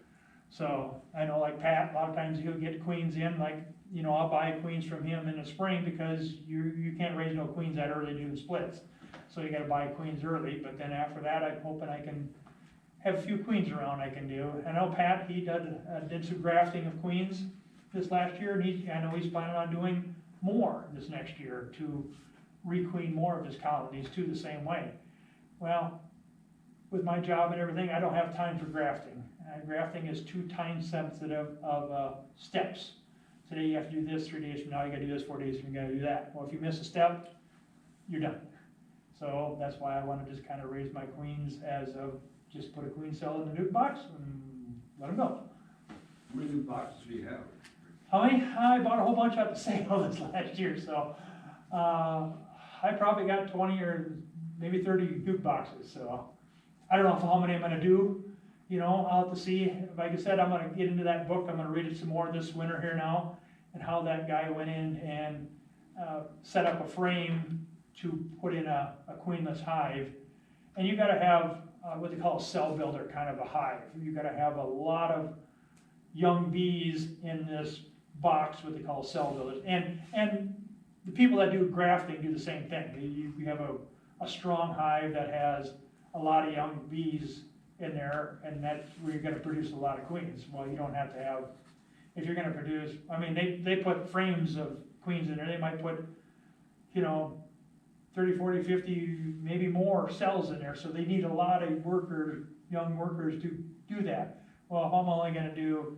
So, I know like Pat, a lot of times he'll get queens in, like you know, I'll buy queens from him in the spring because you can't raise no queens that early to do the splits. So you gotta buy queens early, but then after that, I'm hoping I can have a few queens around I can do. I know Pat, he did some grafting of queens this last year, and I know he's planning on doing more this next year to requeen more of his colonies too the same way. Well, with my job and everything, I don't have time for grafting. Grafting is too time sensitive of steps. Today you have to do this, 3 days from now you gotta do this, 4 days from now you gotta do that. Well, if you miss a step, you're done. So that's why I wanna just kinda raise my queens as of just put a queen cell in the nuke box and let them go. How many new boxes do you have? How many? I bought a whole bunch at the sale this last year, so, I probably got 20 or maybe 30 nuke boxes, so. I don't know how many I'm gonna do, you know, I'll have to see. Like I said, I'm gonna get into that book, I'm gonna read it some more this winter here now, and how that guy went in and, set up a frame to put in a queenless hive. And you gotta have, what they call a cell builder kind of a hive. You gotta have a lot of young bees in this box, what they call cell builders. And the people that do grafting do the same thing. You have a strong hive that has a lot of young bees in there, and that's where you're gonna produce a lot of queens. Well, you don't have to have, if you're gonna produce, I mean, they put frames of queens in there, they might put, you know, 30, 40, 50, maybe more cells in there, so they need a lot of workers, young workers to do that. Well, if I'm only gonna do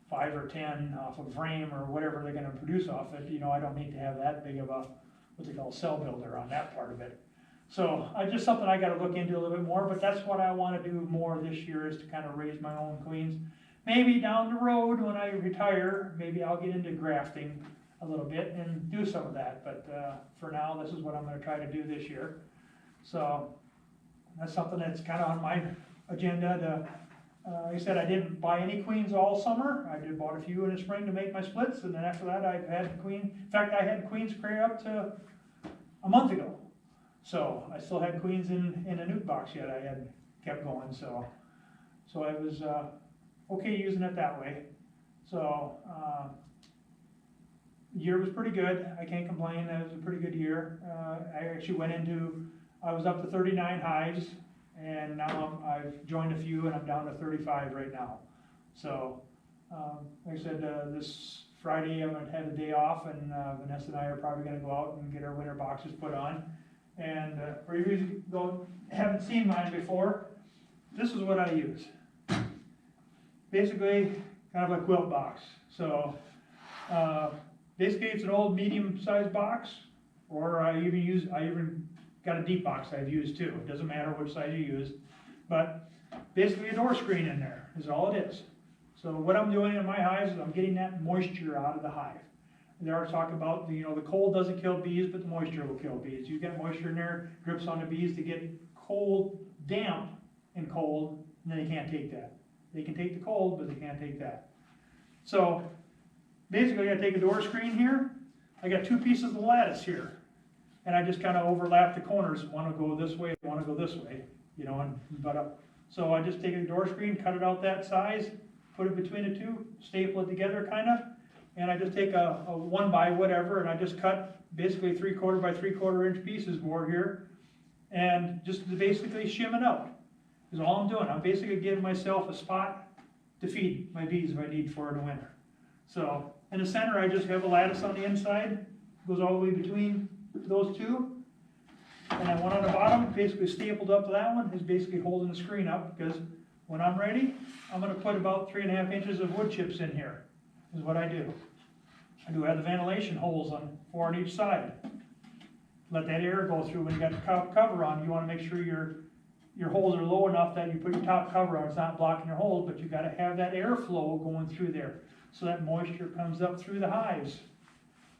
5 or 10 off a frame or whatever they're gonna produce off it, you know, I don't need to have that big of a, what they call cell builder on that part of it. So, just something I gotta look into a little bit more, but that's what I wanna do more this year, is to kind of raise my own queens. Maybe down the road, when I retire, maybe I'll get into grafting a little bit and do some of that, but, for now, this is what I'm gonna try to do this year. So, that's something that's kinda on my agenda to, like I said, I didn't buy any queens all summer. I did bought a few in the spring to make my splits, and then after that, I've had in fact, I had queens clear up to a month ago. So, I still had queens in a nuke box yet, I had kept going, so I was, okay using it that way. So, year was pretty good, I can't complain, it was a pretty good year. I actually I was up to 39 hives, and now I've joined a few, and I'm down to 35 right now. So, like I said, this Friday I'm gonna have a day off, and Vanessa and I are probably gonna go out and get our winter boxes put on. And for you who haven't seen mine before, this is what I use. Basically, kind of a quilt box. So, basically it's an old medium-sized box, or I even got a deep box I've used too. It doesn't matter which size you use, but basically a door screen in there is all it is. So what I'm doing in my hives is I'm getting that moisture out of the hive. They are talking about, you know, the cold doesn't kill bees, but the moisture will kill bees. You get moisture in there, drips on the bees to get cold, damp and cold, and then they can't take that. They can take the cold, but they can't take that. So basically I take a door screen here, I got 2 pieces of lattice here, and I just kind of overlap the corners. One will go this way, one will go this way, you know, and butt up. So I just take a door screen, cut it out that size, put it between the two, staple it together kind of, and I just take a 1 by whatever, and I just cut basically 3/4 by 3/4 inch pieces more here, and just to basically shim it out is all I'm doing. I'm basically giving myself a spot to feed my bees if I need for in the winter. So in the center, I just have a lattice on the inside, goes all the way between those two, and then one on the bottom, basically stapled up to that one, is basically holding the screen up, because when I'm ready, I'm gonna put about 3.5 inches of wood chips in here, is what I do. I do have the ventilation holes on 4 on each side. Let that air go through. When you got the cover on, you wanna make sure your holes are low enough that you put your top cover on, it's not blocking your holes, but you gotta have that airflow going through there, so that moisture comes up through the hives.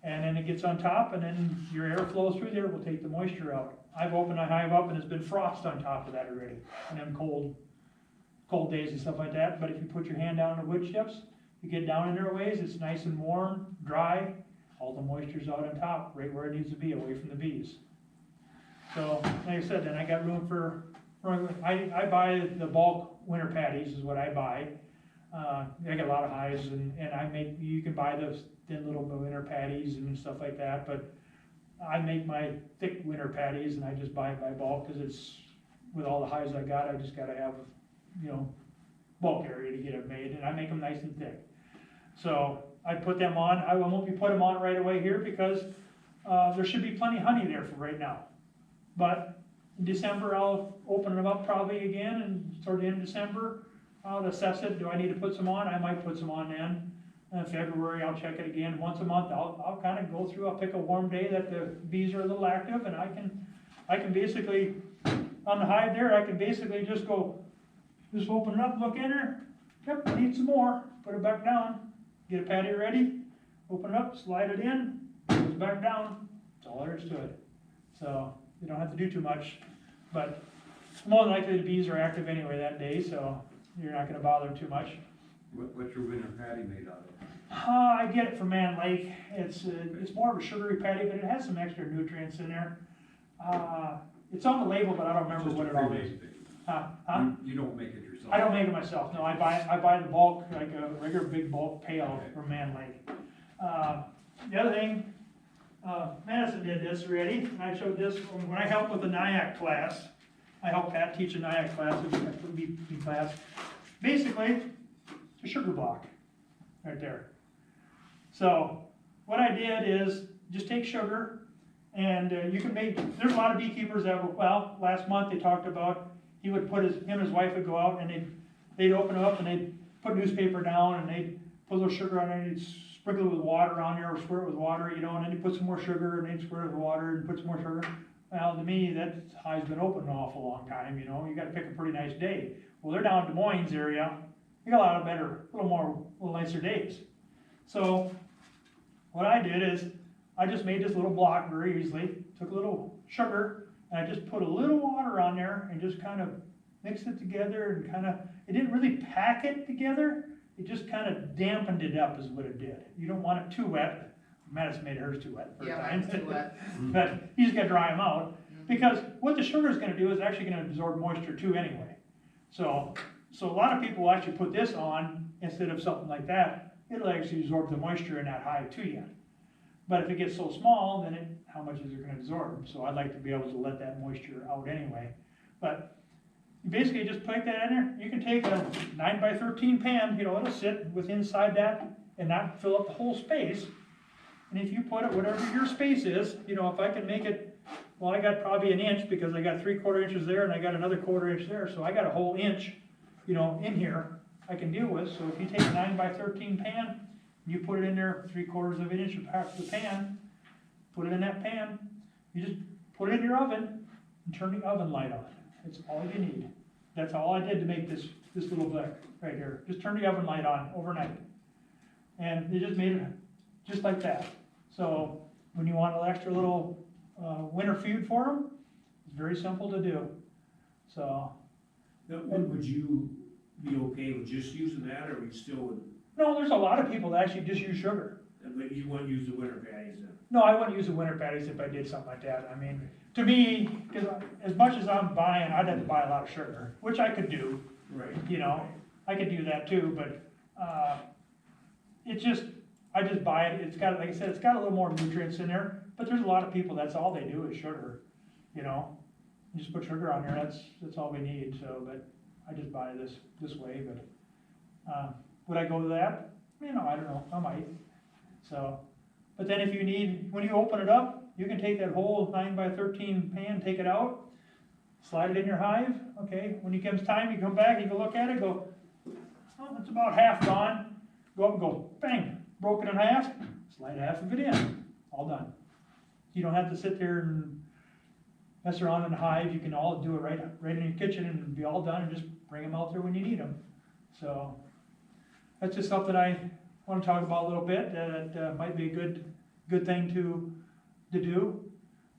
And then it gets on top, and then your air flows through there, will take the moisture out. I've opened a hive up and there's been frost on top of that already, and them cold days and stuff like that. But if you put your hand down the wood chips, you get down in there a ways, it's nice and warm, dry, all the moisture's out on top, right where it needs to be, away from the bees. So, like I said, then I got room for I buy the bulk winter patties is what I buy. I got a lot of hives and I make, you can buy those thin little winter patties and stuff like that, but I make my thick winter patties and I just buy it by bulk, cause it's, with all the hives I got, I just gotta have, you know, bulk area to get it made, and I make them nice and thick. So I put them on, I won't be putting them on right away here because, there should be plenty of honey there for right now. But in December, I'll open them up probably again, and toward the end of December, I'll assess it, do I need to put some on? I might put some on then. In February, I'll check it again, once a month, I'll kinda go through, I'll pick a warm day that the bees are a little active, and I can basically, on the hive there, I can basically just open it up, look in her, yep, I need some more, put it back down, get a patty ready, open it up, slide it in, goes back down, that's all there is to it. So, you don't have to do too much, but more than likely the bees are active anyway that day, so you're not gonna bother them too much. What's your winter patty made out of? I get it from Man Lake, it's more of a sugary patty, but it has some extra nutrients in there. It's on the label, but I don't remember what it all is. You don't make it yourself? I don't make it myself, no, I buy the bulk, like a regular big bulk pail from Man Lake. The other thing, Madison did this already, and I showed this when I helped with the NIAC class. I helped Pat teach a NIAC class, a beekeeping class. Basically, it's a sugar block, right there. So, what I did is, just take sugar, and you can make, there's a lot of beekeepers that were, well, last month they talked about, he would put him and his wife would go out and they'd open it up and they'd put newspaper down and they'd put a little sugar on it and they'd sprinkle it with water on there or squirt it with water, you know, and then you put some more sugar and they'd squirt it with water and put some more sugar. Well, to me, that hive's been open an awful long time, you know, you gotta pick a pretty nice day. Well, they're down in Des Moines area, you got a lot of better, a little nicer days. So, what I did is, I just made this little block very easily, took a little sugar, and I just put a little water on there and just kind of mixed it together and kind of, it didn't really pack it together, it just kind of dampened it up is what it did. You don't want it too wet. Madison made hers too wet for a time. Mine's too wet. But you just gotta dry them out, because what the sugar is gonna do is actually gonna absorb moisture too anyway. So a lot of people will actually put this on instead of something like that. It'll actually absorb the moisture in that hive too yet. But if it gets so small, then how much is it gonna absorb? So I'd like to be able to let that moisture out anyway. But you basically just put that in there. You can take a 9x13 pan, you know, it'll sit with inside that and not fill up the whole space. And if you put it, whatever your space is, you know, if I can make it, well, I got probably an inch because I got 3/4 inches there and I got another 1/4 inch there. So I got a whole inch, you know, in here I can deal with. So if you take a 9x13 pan, you put it in there 3/4 of an inch of the pan, put it in that pan, you just put it in your oven and turn the oven light on. That's all you need. That's all I did to make this little blick right here. Just turn the oven light on overnight. And it just made it just like that. So when you want an extra little winter food for them, it's very simple to do. So. Now, would you be okay with just using that, or we still would? No, there's a lot of people that actually just use sugar. But you wouldn't use the winter patties then? No, I wouldn't use the winter patties if I did something like that. I mean, to me, because as much as I'm buying, I'd have to buy a lot of sugar, which I could do. Right. You know, I could do that too, but I just buy it. It's got, like I said, it's got a little more nutrients in there. But there's a lot of people that's all they do is sugar. You know, you just put sugar on there. That's all we need. So, but I just buy this way. But would I go to that? You know, I don't know. I might. So, but then if you need, when you open it up, you can take that whole 9x13 pan, take it out, slide it in your hive. Okay, when it comes time, you come back, you can look at it, go, oh, it's about half gone. Go up and go, bang, broke it in half, slide half of it in, all done. You don't have to sit there and mess around in the hive. You can all do it right in your kitchen and be all done and just bring them out there when you need them. So that's just something I want to talk about a little bit. That might be a good thing to do.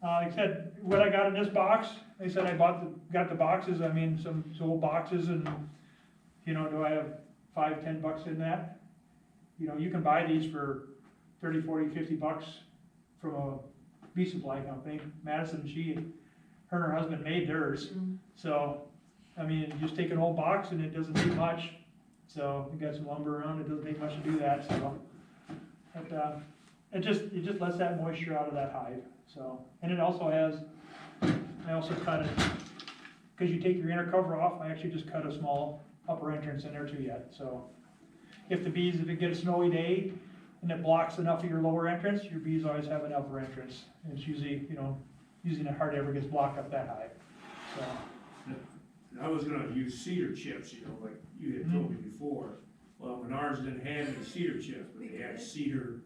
Like I said, what I got in this box, they said I got the boxes. I mean, some old boxes, and you know, do I have $5, $10 in that? You know, you can buy these for $30, $40, $50 from a bee supply company. Madison, her and her husband made theirs. So, I mean, you just take an old box and it doesn't take much. So we got some lumber around, it doesn't take much to do that, so. But, it just lets that moisture out of that hive, so. And it also has, I also cut it, because you take your inner cover off, I actually just cut a small upper entrance in there too yet, so. If it get a snowy day and it blocks enough of your lower entrance, your bees always have an upper entrance. And it's usually, usually it hardly ever gets blocked up that high, so. I was gonna use cedar chips, like you had told me before. Well, Menards didn't have any cedar chips, but they had cedar.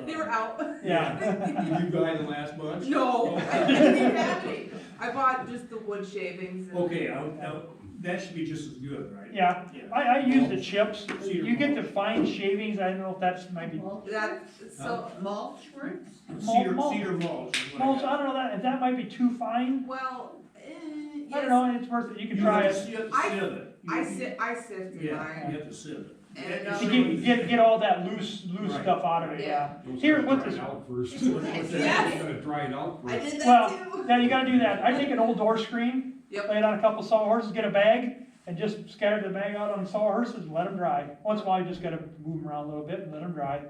They were out. Yeah. Did you buy the last bunch? No, I didn't even have any. I bought just the wood shavings. And Okay, that should be just as good, right? Yeah, Yeah. I use the chips. Cedar You get the mulch. fine shavings, I don't know if that's might be, Mulch, That's so mulch works? Cedar mulch. mulch. is what I mulch, got. I don't know that, if that might be too fine. well. I don't know, it's worth it, you can You try have it. to sieve it. I sifted Yeah, mine. you have to sieve it. And, You get all that loose Right. stuff out of it, yeah. Those Here, gotta what's dry this? it out first. What's that? Yes. You gotta dry it out I first. did that Well, too. yeah, you gotta do that. I take an old door screen, Yep. lay it on a couple sawhorses, get a bag, and just scatter the bag out on the sawhorses and let them dry. Once in a while, you just gotta move them around a little bit and let them dry.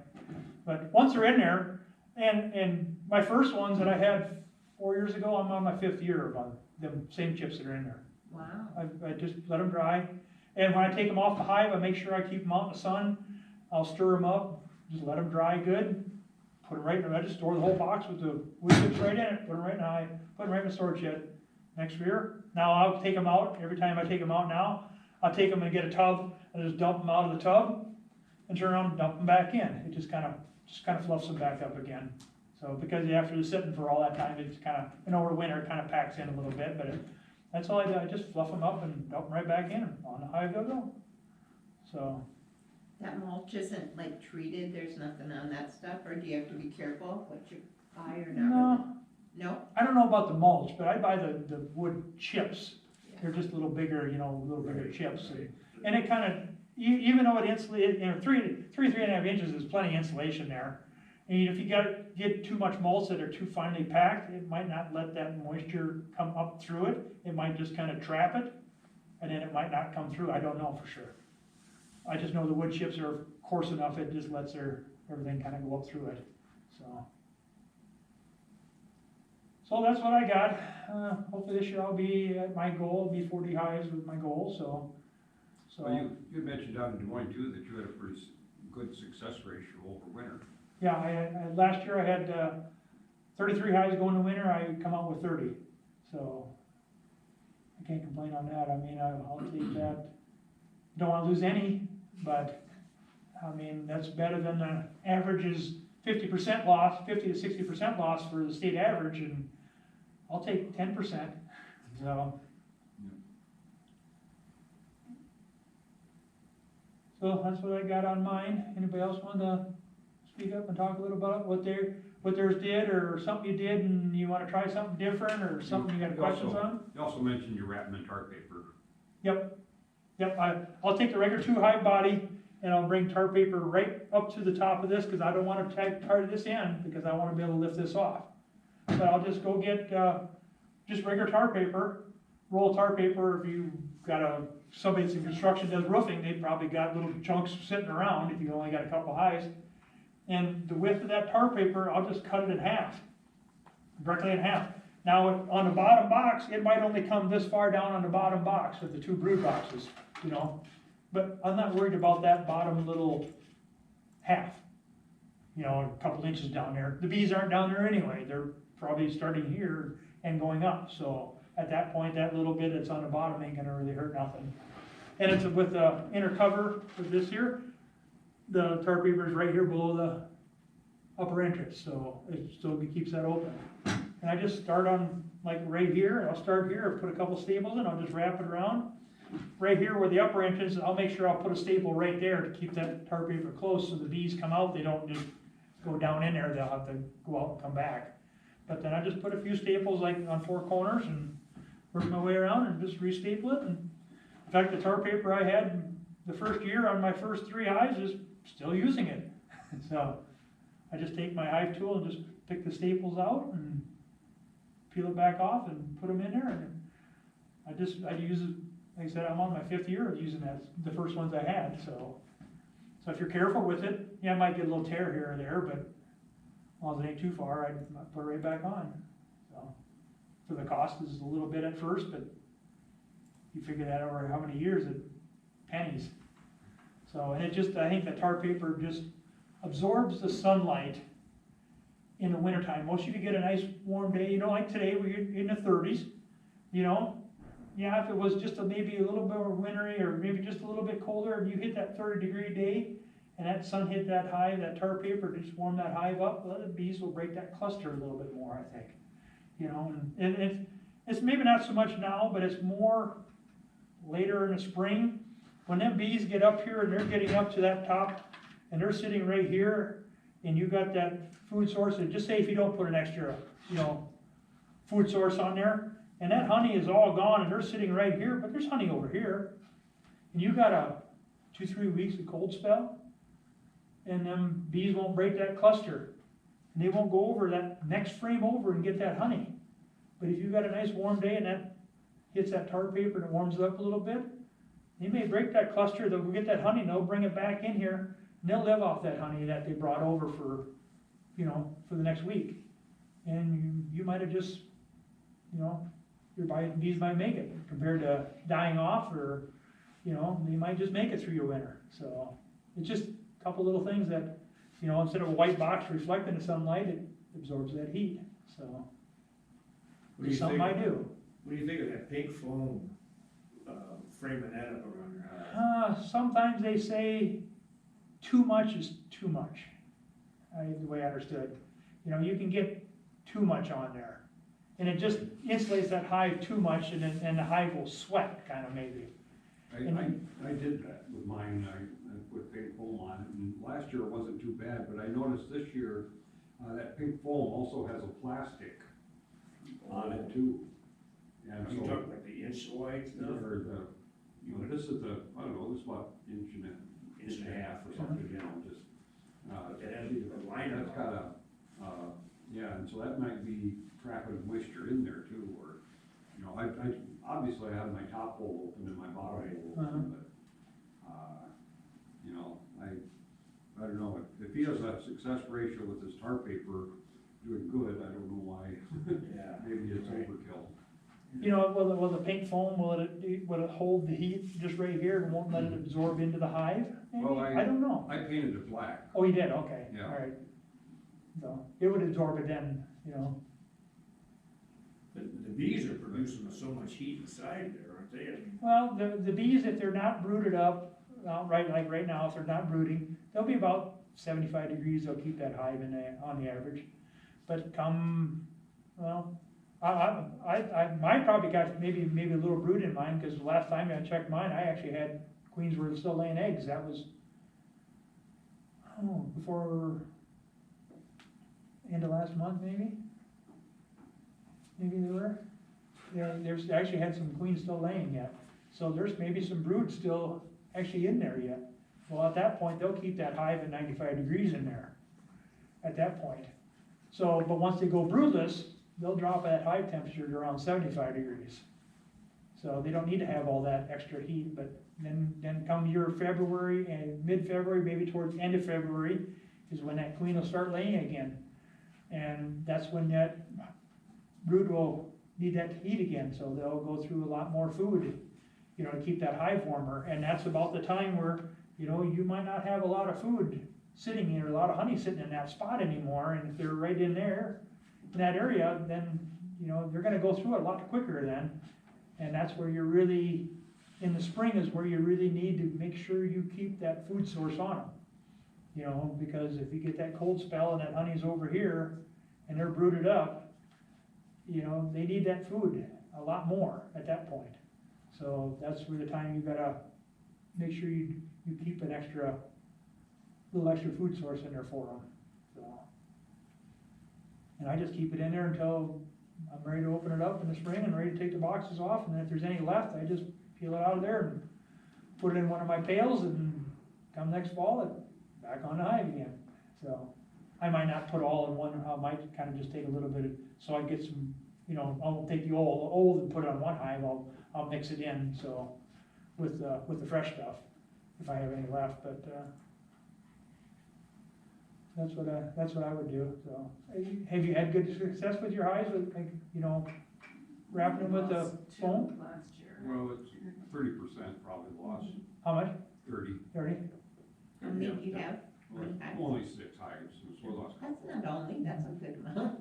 But once they're in there, and my first ones that I had 4 years ago, I'm on my 5th year of them same chips that are in there. Wow. I just let them dry. And when I take them off the hive, I make sure I keep them out in the sun. I'll stir them up, just let them dry good. Put them right in the, I just store the whole box with the wood chips right in it, put them right in the hive, put them right in the storage shed. Next year, now I'll take them out, every time I take them out now, I'll take them and get a tub and just dump them out of the tub and turn around and dump them back in. It just kind of fluffs them back up again. So because after they're sitting for all that time, it's kind of, over winter, it kind of packs in a little bit, but that's all I do. I just fluff them up and dump them right back in, on the hive they'll go. So, That mulch isn't like treated, there's nothing on that stuff, or do you have to be careful what you buy or not? no, No? I don't know about the mulch, but I buy the wood chips. They're just a little bigger, little bigger chips. And it kind of, even though it insulates, 3.5 inches is plenty of insulation there. And if you get too much mulch that are too finely packed, it might not let that moisture come up through it. It might just kind of trap it, and then it might not come through. I don't know for sure. I just know the wood chips are coarse enough, it just lets everything kind of go up through it, so. So that's what I got. Hopefully this year I'll be at my goal, be 40 hives with my goal, so. Well, you mentioned down in Des Moines too, that you had a pretty good success ratio over winter. Yeah, last year I had 33 hives going to winter, I come out with 30, so I can't complain on that. I mean, I'll take that. Don't wanna lose any, but, I mean, that's better than the average is 50% loss, 50 to 60% loss for the state average, and I'll take 10%, so. So that's what I got on mine. Anybody else want to speak up and talk a little about what theirs did, or something you did and you wanna try something different, or something you got questions on? You also mentioned you wrap them in tar paper. Yep, I'll take the regular 2 hive body and I'll bring tar paper right up to the top of this, cause I don't wanna tar this in, because I wanna be able to lift this off. But I'll just go get, just regular tar paper, roll tar paper. If you got somebody that's in construction does roofing, they probably got little chunks sitting around if you only got a couple hives. And the width of that tar paper, I'll just cut it in half, directly in half. Now, on the bottom box, it might only come this far down on the bottom box of the 2 brood boxes, but I'm not worried about that bottom little half, a couple inches down there. The bees aren't down there anyway, they're probably starting here and going up, so at that point, that little bit that's on the bottom ain't gonna really hurt nothing. And it's with the inner cover with this here, the tar paper is right here below the upper entrance, so it still keeps that open. And I just start on, like, right here, and I'll start here, put a couple staples in, I'll just wrap it around. Right here where the upper entrance, I'll make sure I'll put a staple right there to keep that tar paper close, so the bees come out, they don't just go down in there, they'll have to go out and come back. But then I just put a few staples, like, on 4 corners, and work my way around and just re-staple it. And in fact, the tar paper I had the first year on my first 3 hives is still using it. So I just take my hive tool and just pick the staples out and peel it back off and put them in there, and I use like I said, I'm on my 5th year of using that, the first ones I had, so. So if you're careful with it, yeah, I might get a little tear here or there, but as long as it ain't too far, I'd put it right back on, so. For the cost is a little bit at first, but you figure that over how many years, it pennies. So, and it just, I think the tar paper just absorbs the sunlight in the wintertime. Most of you get a nice warm day, you know, like today, we're in the 30s, you know. Yeah, if it was just maybe a little bit more wintry or maybe just a little bit colder and you hit that 30-degree day and that sun hit that hive, that tar paper just warm that hive up, well, the bees will break that cluster a little bit more, I think. You know, and it's maybe not so much now, but it's more later in the spring. When them bees get up here and they're getting up to that top and they're sitting right here and you got that food source, and just say if you don't put an extra, you know, food source on there, and that honey is all gone and they're sitting right here, but there's honey over here. And you got a 2-3 weeks of cold spell, and them bees won't break that cluster. And they won't go over that next frame over and get that honey. But if you've got a nice warm day and that hits that tar paper and it warms it up a little bit, they may break that cluster, they'll get that honey and they'll bring it back in here, and they'll live off that honey that they brought over for, you know, for the next week. And you might have just, you know, your bees might make it compared to dying off, or, you know, they might just make it through your winter. So it's just a couple little things that, you know, instead of a white box reflecting the sunlight, it absorbs that heat. So What do it's you something think? I do. What do you think of that pink foam, framing that up around your house? Sometimes they say too much is too much, the way I understood. You know, you can get too much on there. And it just insulates that hive too much, and the hive will sweat, kind of, maybe. I did that with mine, I put pink foam on it, and last year it wasn't too bad, but I noticed this year, that pink foam also has a plastic on it too. And You so, talking like the inch wide stuff? or this is I don't know, this is about inch and a half or something, you know, just. It has a line That's got a, yeah, and so that might be trapping moisture in there too, or, you know, I obviously I have my top hole open and my bottom hole open, but, you know, I don't know, if he has a success ratio with his tar paper doing good, I don't know why, Yeah. maybe it's overkill. You know, will the pink foam, will it hold the heat just right here and won't let it absorb into the hive? Maybe? Well, I don't know. I painted it black. Oh, you did, okay, Yeah. all right. So, it would absorb it then, you know. The bees are producing so much heat inside there, aren't they? I mean, Well, the bees, if they're not brooded up, right now, if they're not brooding, they'll be about 75 degrees, they'll keep that hive on the average. But come, well, mine probably got maybe a little brood in mine, because the last time I checked mine, I actually had queens were still laying eggs. That was, before end of last month, maybe? Maybe they were? Yeah, there's actually had some queens still laying yet. So there's maybe some brood still actually in there yet. Well, at that point, they'll keep that hive at 95 degrees in there, at that point. So, but once they go broodless, they'll drop that hive temperature to around 75 degrees. So they don't need to have all that extra heat, but then come your February and mid-February, maybe towards the end of February, is when that queen will start laying again. And that's when that brood will need that heat again, so they'll go through a lot more food, you know, to keep that hive warmer. And that's about the time where, you know, you might not have a lot of food sitting in, or a lot of honey sitting in that spot anymore, and if they're right in there, in that area, then, you know, they're gonna go through it a lot quicker then. And that's where you're really, in the spring is where you really need to make sure you keep that food source on them. You know, because if you get that cold spell and that honey's over here, and they're brooded up, you know, they need that food a lot more at that point. So that's where the time you gotta make sure you keep an little extra food source in there for them, so. And I just keep it in there until I'm ready to open it up in the spring and ready to take the boxes off, and then if there's any left, I just peel it out of there and put it in one of my pails, and come next fall, it's back on the hive again. So I might not put all in one, I might kind of just take a little bit, so I get some, you know, I'll take the old and put it on one hive, I'll mix it in, so with the fresh stuff, if I have any left, but, that's what I would do, so. Have you had good success with your hives, with, like, you know, wrapping them with the foam? Last year. Well, it's 30% probably lost, How much? 30. 30? How many do you have? Well, hives? Only 6 hives, so we lost. That's not only, that's a good amount.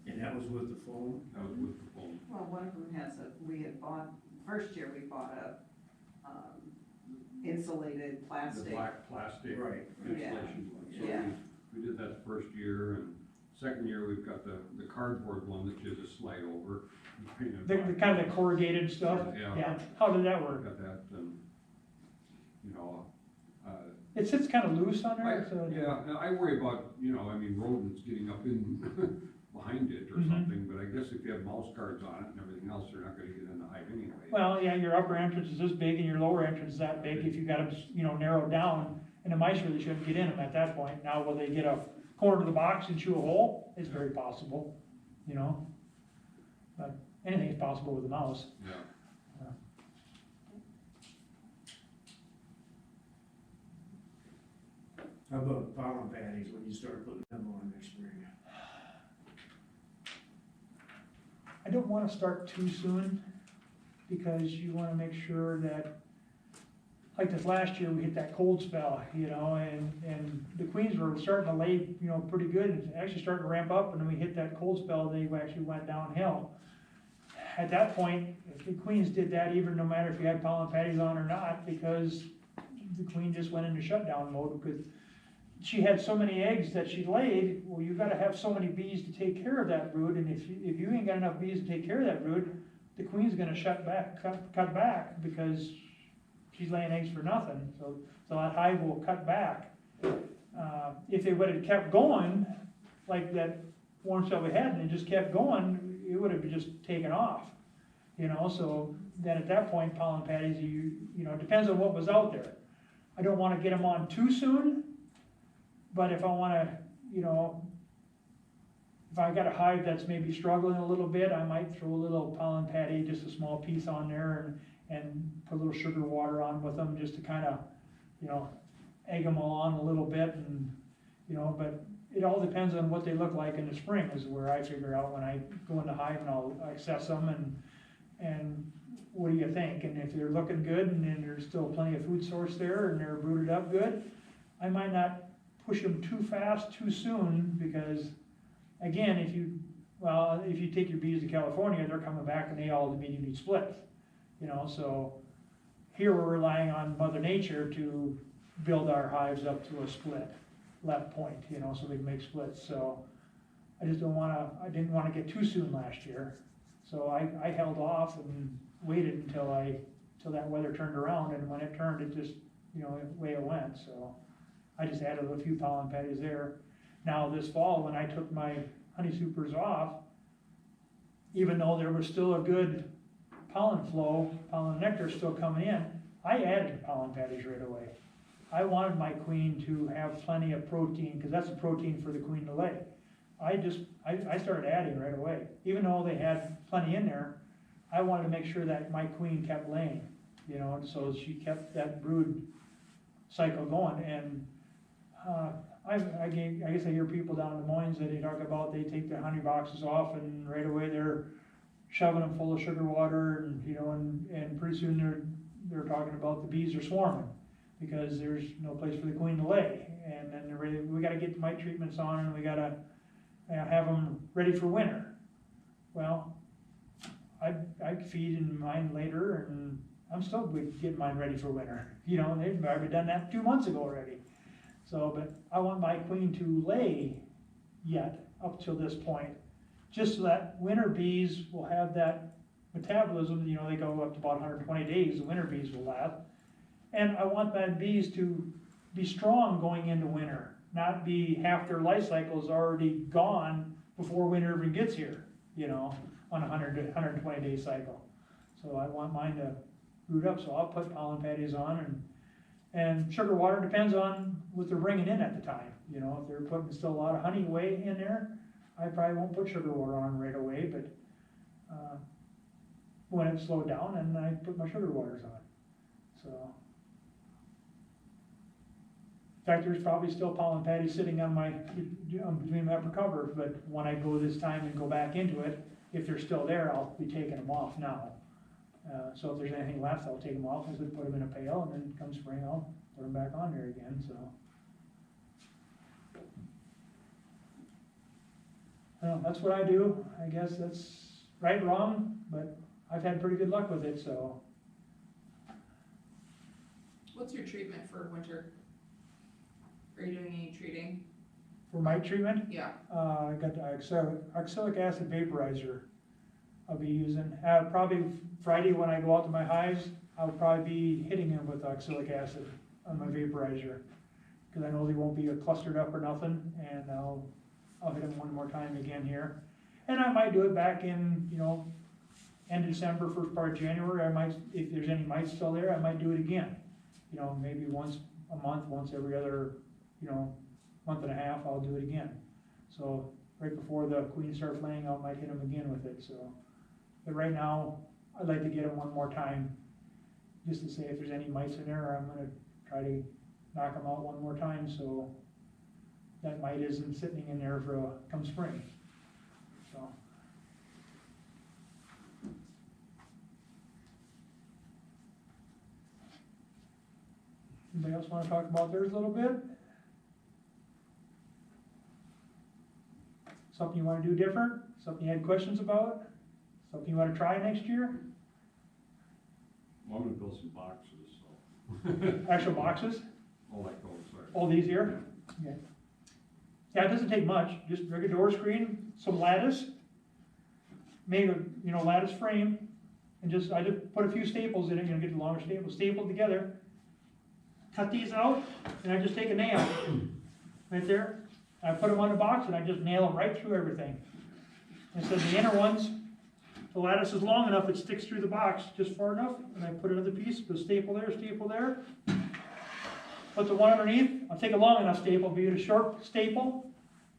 And that was with the phone? That was with the phone. Well, one of them has we had bought, first year we bought insulated The plastic. black plastic Right. insulation one. So Yeah. we did that the first year, and second year, we've got the cardboard one that you just slide over. The kind of the corrugated stuff? Yeah. How did that work? Got that, and, you know, It sits kind of loose on I, there, so. yeah, and I worry about, you know, I mean, rodents getting up in behind it or Mhm. something, but I guess if you have mouse guards on it and everything else, they're not gonna get in the hive anyway. Well, yeah, your upper entrance is this big and your lower entrance is that big, if you got them, you know, narrowed down, and the mice really shouldn't get in them at that point. Now, will they get a corner of the box and chew a hole? It's very possible, you know? But anything is possible with a mouse. Yeah. How about pollen patties when you start putting them on next spring? I don't wanna start too soon, because you wanna make sure that, like this last year, we hit that cold spell, you know, and the queens were starting to lay, you know, pretty good, and actually starting to ramp up, and then we hit that cold spell, they actually went downhill. At that point, if the queens did that, even no matter if you had pollen patties on or not, because the queen just went into shutdown mode, because she had so many eggs that she laid, well, you gotta have so many bees to take care of that brood, and if you ain't got enough bees to take care of that brood, the queen's gonna cut back, because she's laying eggs for nothing, so that hive will cut back. If they would've kept going, like that warm spell we had, and it just kept going, it would've just taken off, you know, so then at that point, pollen patties, you know, it depends on what was out there. I don't wanna get them on too soon, but if I wanna, you know, if I got a hive that's maybe struggling a little bit, I might throw a little pollen patty, just a small piece on there, and put a little sugar water on with them, just to kinda, you know, egg them along a little bit, and, you know, but it all depends on what they look like in the spring, is where I figure out when I go in the hive and I'll assess them, and what do you think? And if they're looking good, and then there's still plenty of food source there, and they're brooded up good, I might not push them too fast, too soon, because, again, if you take your bees to California, they're coming back and they all immediately split, you know, so here we're relying on Mother Nature to build our hives up to a split left point, you know, so we can make splits, so I didn't wanna get too soon last year, so I held off and waited until that weather turned around, and when it turned, it just, you know, away it went, so I just added a few pollen patties there. Now this fall, when I took my honey supers off, even though there was still a good pollen flow, pollen nectar still coming in, I added pollen patties right away. I wanted my queen to have plenty of protein, because that's the protein for the queen to lay. I started adding right away. Even though they had plenty in there, I wanted to make sure that my queen kept laying, you know, so she kept that brood cycle going, and I guess I hear people down in Des Moines that they talk about, they take their honey boxes off and right away they're shoving them full of sugar water, and, you know, and pretty soon they're talking about the bees are swarming, because there's no place for the queen to lay, and then they're ready, we gotta get the mite treatments on, and we gotta have them ready for winter. Well, I'd feed in mine later, and I'm still getting mine ready for winter, you know, and they've already done that 2 months ago already. So, but I want my queen to lay yet up till this point, just so that winter bees will have that metabolism, you know, they go up to about 120 days, the winter bees will last. And I want my bees to be strong going into winter, not be half their life cycle is already gone before winter even gets here, you know, on a 120 day cycle. So I want mine to root up, so I'll put pollen patties on, and sugar water depends on what they're bringing in at the time. You know, if they're putting still a lot of honey away in there, I probably won't put sugar water on right away, but when it's slowed down, and I put my sugar waters on. so. In fact, there's probably still pollen patties sitting on my, between my upper cover, but when I go this time and go back into it, if they're still there, I'll be taking them off now. So if there's anything left, I'll take them off, and put them in a pail, and then come spring, I'll put them back on there again, so. Well, that's what I do. I guess that's right, wrong, but I've had pretty good luck with it, so. What's your treatment for winter? Are you doing any treating? For mite treatment, Yeah. I got the oxalic acid vaporizer I'll be using. Probably Friday when I go out to my hives, I'll probably be hitting them with oxalic acid on my vaporizer. Cause I know they won't be clustered up or nothing, and I'll hit them one more time again here. And I might do it back in, end of December, first part of January. I might, if there's any mites still there, I might do it again. Maybe once a month, once every other, month and a half, I'll do it again. So right before the queens start laying, I might hit them again with it, so. But right now, I'd like to get them one more time, just to say if there's any mites in there, I'm gonna try to knock them out one more time, so that mite isn't sitting in there for come spring, so. Anybody else wanna talk about theirs a little bit? Something you wanna do different? Something you had questions about? Something you wanna try next year? Well, I'm gonna build some boxes, so. Actual boxes? All like those, sorry. All these here? Okay. Yeah, it doesn't take much, just regular door screen, some lattice, maybe, lattice frame, and I just put a few staples in it, get the longer staples, stapled together. Cut these out, and I just take a nail, right there, I put them on the box, and I just nail them right through everything. And so the inner ones, the lattice is long enough, it sticks through the box just far enough, and I put another piece, put a staple there, put the one underneath, I'll take a long enough staple, be it a short staple,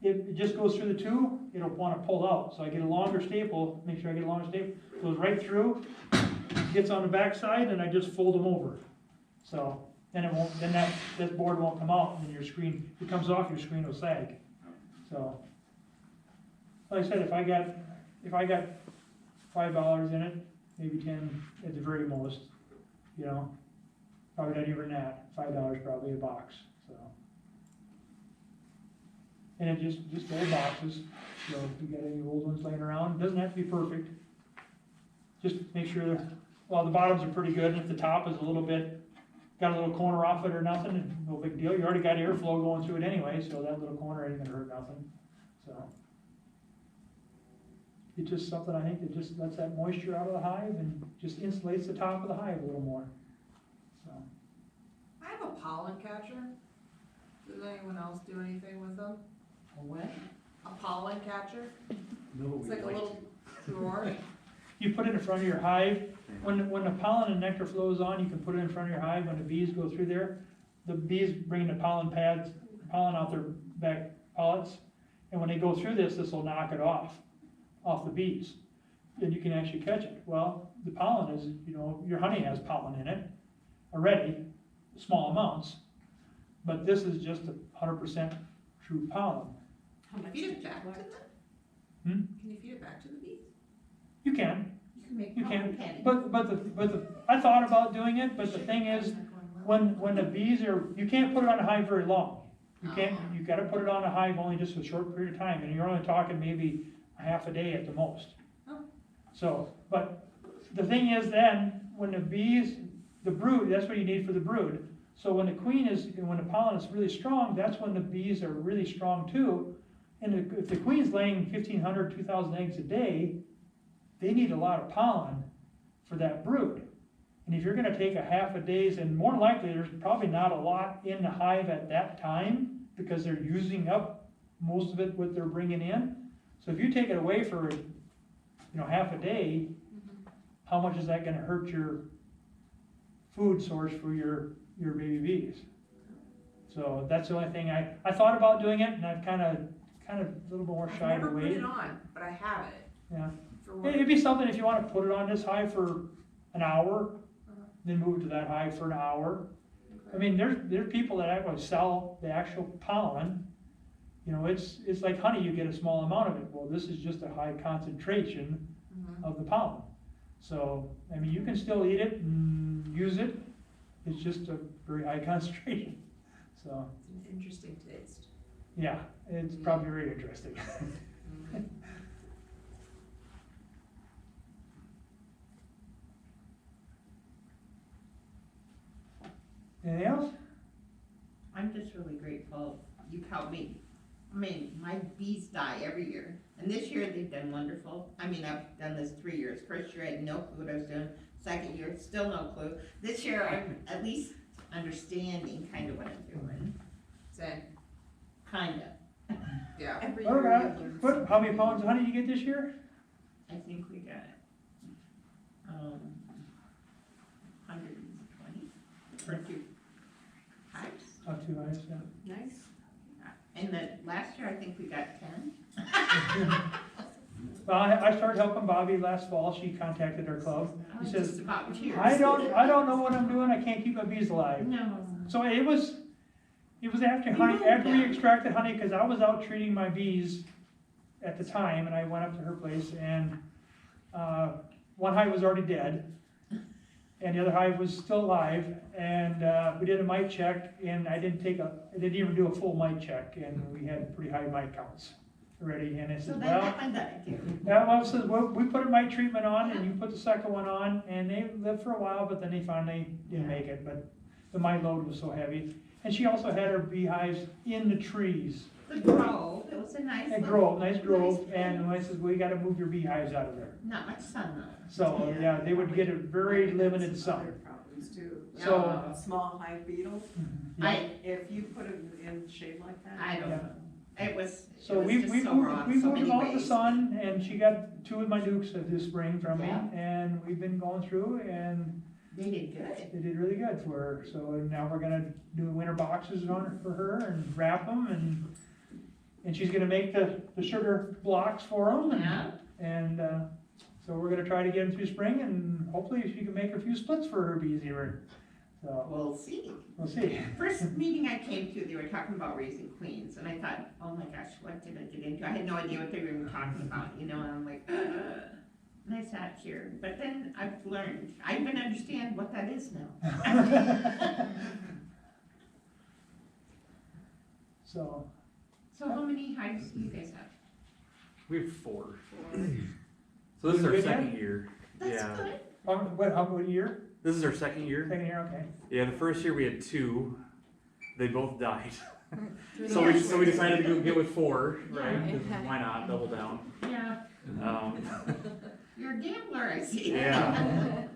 it just goes through the two, it'll want to pull out, so I get a longer staple, make sure I get a longer staple, goes right through, gets on the back side, and I just fold them over. So, then it won't, then that board won't come out, and your screen, if it comes off, your screen will sag. So, like I said, if I got $5 in it, maybe 10 at the very most, probably not even that, $5 probably a box, so. And it just old boxes, so if you got any old ones laying around, it doesn't have to be perfect. Just make sure the bottoms are pretty good, and if the top is a little bit, got a little corner off it or nothing, no big deal, you already got airflow going through it anyway, so that little corner ain't gonna hurt nothing, so. It's just something I think that just lets that moisture out of the hive and just insulates the top of the hive a little more, so. I have a pollen catcher. Does anyone else do anything with them? What? A pollen catcher? No, It's like a little drawer. You put it in front of your hive, when the pollen and nectar flows on, you can put it in front of your hive, when the bees go through there, the bees bring the pollen out their back pollets, and when they go through this will knock it off the bees, and you can actually catch it. Well, the pollen is, your honey has pollen in it already, small amounts, but this is just 100% true pollen. How much Feed did it you back to collect? them? Can you feed it back to the bees? You can, You can make you pollen can, candy. but I thought about doing it, but the thing is, when the bees you can't put it on a hive very long. You gotta put it on a hive only just a short period of time, and you're only talking maybe a half a day at the most. Oh. So, but the thing is then, when the bees, the brood, that's what you need for the brood. So when the when the pollen is really strong, that's when the bees are really strong too. And if the queen's laying 1,500, 2,000 eggs a day, they need a lot of pollen for that brood. And if you're gonna take a half a day's, and more likely there's probably not a lot in the hive at that time, because they're using up most of it what they're bringing in. So if you take it away for, half a day, how much is that gonna hurt your food source for your baby bees? So that's the only thing I thought about doing it, and I've kind of a little more I've shied never put away. it on, but I have it. Yeah. For when- It'd be something if you want to put it on this hive for an hour, then move it to that hive for an hour. I mean, there's people that actually sell the actual pollen. You know, it's like honey, you get a small amount of it. Well, this is just a high concentration of the pollen. So, I mean, you can still eat it and use it. It's just a very high concentration. So, It's an interesting taste. yeah, it's probably very interesting. Anything else? I'm just really grateful you've helped me. I mean, my bees die every year, and this year they've done wonderful. I mean, I've done this 3 years. First year I had no clue what I was doing. Second year, still no clue. This year I'm at least understanding kind of what I'm doing. Same, Kind of. yeah. Every All year right. you learn What, something. how many pounds of honey you get this year? I think we got 120 for 2 hives. Oh, 2 hives, yeah. Nice. And then last year I think we got 10. Well, I started helping Bobby last fall. She contacted our club. I He was says, just about tears. I don't know what I'm doing. I can't keep my bees alive. No. So it was after honey, after we extracted honey, because I was out treating my bees at the time, and I went up to her place, and one hive was already dead, and the other hive was still alive, and we did a mite check, and I didn't even do a full mite check, and we had pretty high mite counts already, and I So said, that well, happened that too. that one says, well, we put a mite treatment on, and you put the second one on, and they lived for a while, but then they finally didn't make it, but the mite load was so heavy. And she also had her beehives in the trees. The grove, it was a nice. A little- grove, nice grove, nice and I said, well, you gotta move your beehives out of there. Not much sun though. So, yeah, they would get a very limited sun. Other problems too. So- Small hive beetles, I, if you put them in shade like that. I don't Yeah. know. It was So it we was just so moved, wrong we so moved many them out in the ways. sun, and she got 2 of my dukes this spring from me, Yeah. and we've been going through, and They did good. they did really good for her. So now we're gonna do winter boxes on her for her and wrap them, and she's gonna make the sugar blocks for them. Yeah. And so we're gonna try to get them through spring, and hopefully she can make a few splits for her bees here. So, We'll see. we'll see. First meeting I came to, they were talking about raising queens, and I thought, oh my gosh, what did I get into? I had no idea what they were even talking about, you know, and I'm like, and I sat here, but then I've learned, I even understand what that is now. So, So how many hives do you guys have? We have 4. So this is our Good, yeah? second year. That's Yeah. good. what year? This is our second year. Second year, okay. Yeah, the first year we had 2. They both died. Through So the we decided to go get with 4, right? Yeah. 'Cause why not? Double down. Yeah, you're a gambler, I see. Yeah.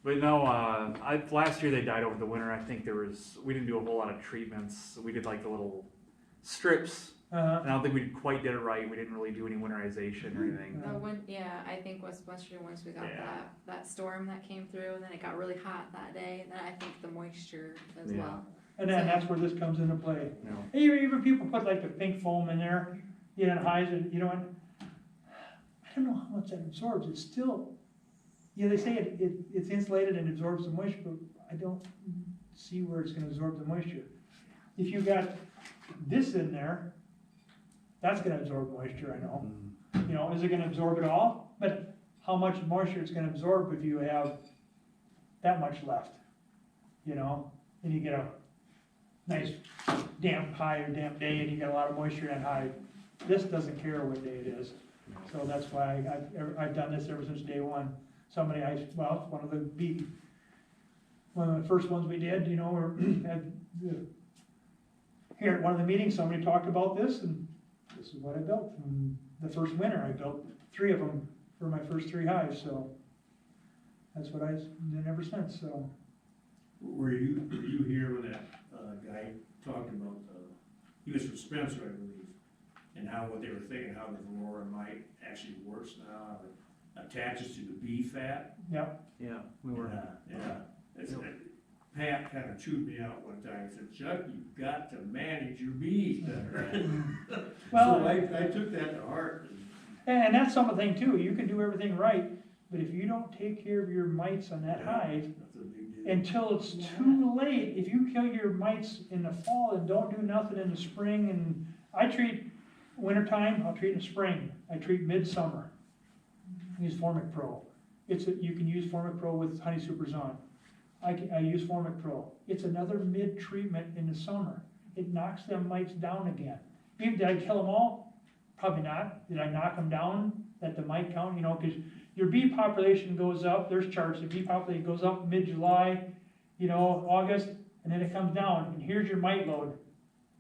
But no, last year they died over the winter. I think we didn't do a whole lot of treatments. We did like the little strips. And I don't think we quite did it right. We didn't really do any winterization or anything. I think yesterday once we got Yeah. that storm that came through, and then it got really hot that day, and then I think the moisture as Yeah. well. And then that's where this comes into play. You know. Even people put like the pink foam in there, you know, hives, and you know what? I don't know how much that absorbs. It's still, you know, they say it's insulated and absorbs the moisture, but I don't see where it's gonna absorb the moisture. If you got this in there, that's gonna absorb moisture, I know. Mm. You know, is it gonna absorb it all? But how much moisture it's gonna absorb if you have that much left, you know? And you get a nice damp hive, damp day, and you get a lot of moisture in that hive. This doesn't care what day it is. So that's why I've done this ever since day one. One of the first ones we did, you know, here at one of the meetings, somebody talked about this, and this is what I built. And the first winter, I built 3 of them for my first 3 hives, so that's what I've done ever since, so. Were you here when that guy talked about, he was from Spencer, I believe, and what they were thinking, how the Aurora mite actually works now, how it attaches to the bee fat. Yep. Yeah, we were. Yeah. Pat kind of chewed me out one time, he said, Chuck, you've got to manage your bees better. Well, So I took that to heart. and that's some of the thing too, you can do everything right, but if you don't take care of your mites on that hive, That's a big deal. until it's too late. If you kill your mites in the fall and don't do nothing in the spring, and I treat wintertime, I'll treat in spring, I treat midsummer. Use Formic Pro. You can use Formic Pro with Honey Supers on. I use Formic Pro. It's another mid-treatment in the summer. It knocks them mites down again. Did I kill them all? Probably not. Did I knock them down at the mite count? You know, because your bee population goes up, there's charts, the bee population goes up mid-July, you know, August, and then it comes down, and here's your mite load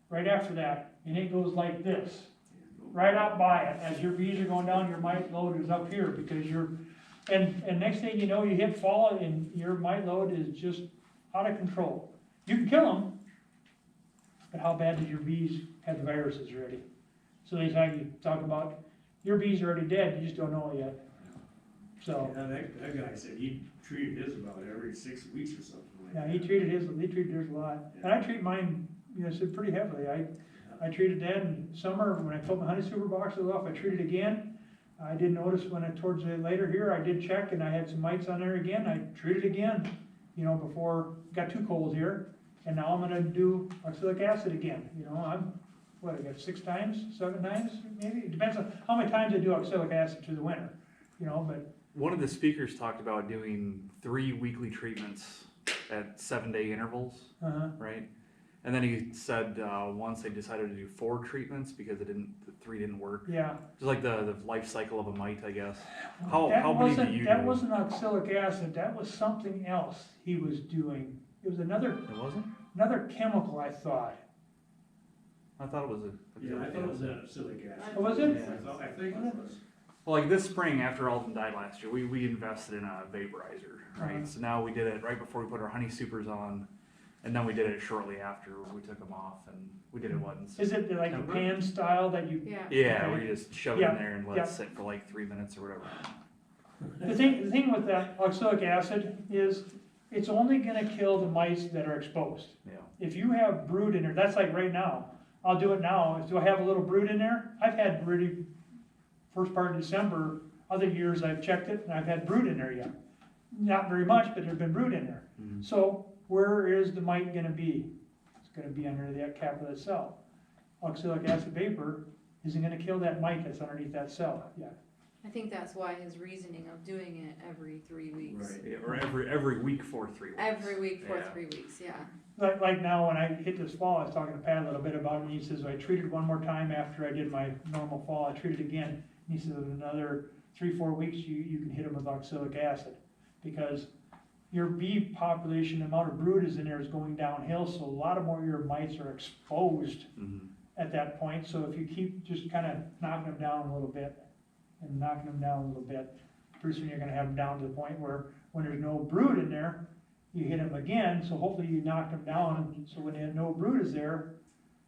right after that, and it goes like this, right up by it. As your bees are going down, your mite load is up here, because and next thing you know, you hit fall, and your mite load is just out of control. You can kill them, but how bad did your bees have the viruses already? So they talk about, your bees are already dead, you just don't know it yet. So, Yeah, that guy said he treated his about every 6 weeks or something like yeah, that. he treated theirs a lot. And I treat mine, you know, so pretty heavily. I treated that in summer, when I put my honey super boxes off, I treated again. I did notice towards the later here, I did check and I had some mites on there again, I treated again, you know, before it got too cold here. And now I'm gonna do oxalic acid again, you know, I got 6 times, 7 times, maybe? It depends on how many times I do oxalic acid through the winter, you know, but. One of the speakers talked about doing 3 weekly treatments at 7-day intervals, right? And then he said once they decided to do 4 treatments because the 3 didn't work. Yeah. Just like the life cycle of a mite, I guess. That How many do you That do? wasn't oxalic acid, that was something else he was doing. It was another chemical, I thought. I thought it was Yeah, I thought it was that acylic acid. Oh, was it? I think it was. Well, like this spring, after Alden died last year, we invested in a vaporizer, right? So now we did it right before we put our honey supers on, and then we did it shortly after we took them off, and we did it once. Is it like a pan style that you? Yeah. Yeah, Okay. we just shove it Yeah, in there and let yeah. it sit for like 3 minutes or whatever. The thing with that oxalic acid is, it's only gonna kill the mice that are exposed. Yeah. If you have brood in there, that's like right now, I'll do it now, do I have a little brood in there? I've had really, first part of December, other years I've checked it, and I've had brood in there yet. Not very much, but there's been brood in there. Mhm. So, where is the mite gonna be? It's gonna be under that cap of that cell. Oxalic acid vapor isn't gonna kill that mite that's underneath that cell yet. I think that's why his reasoning of doing it every 3 weeks. Right. Yeah, or every week for 3 weeks. Every week for Yeah. 3 weeks, yeah. Like now, when I hit this fall, I was talking to Pat a little bit about it, and he says, I treated one more time after I did my normal fall, I treated again. And he says, in another 3-4 weeks, you can hit them with oxalic acid. Because your bee population, the amount of brood is in there is going downhill, so a lot of more of your mites are exposed Mhm. at that point. So if you keep just kind of knocking them down a little bit, and knocking them down a little bit, pretty soon you're gonna have them down to the point where, when there's no brood in there, you hit them again, so hopefully you knock them down, so when no brood is there,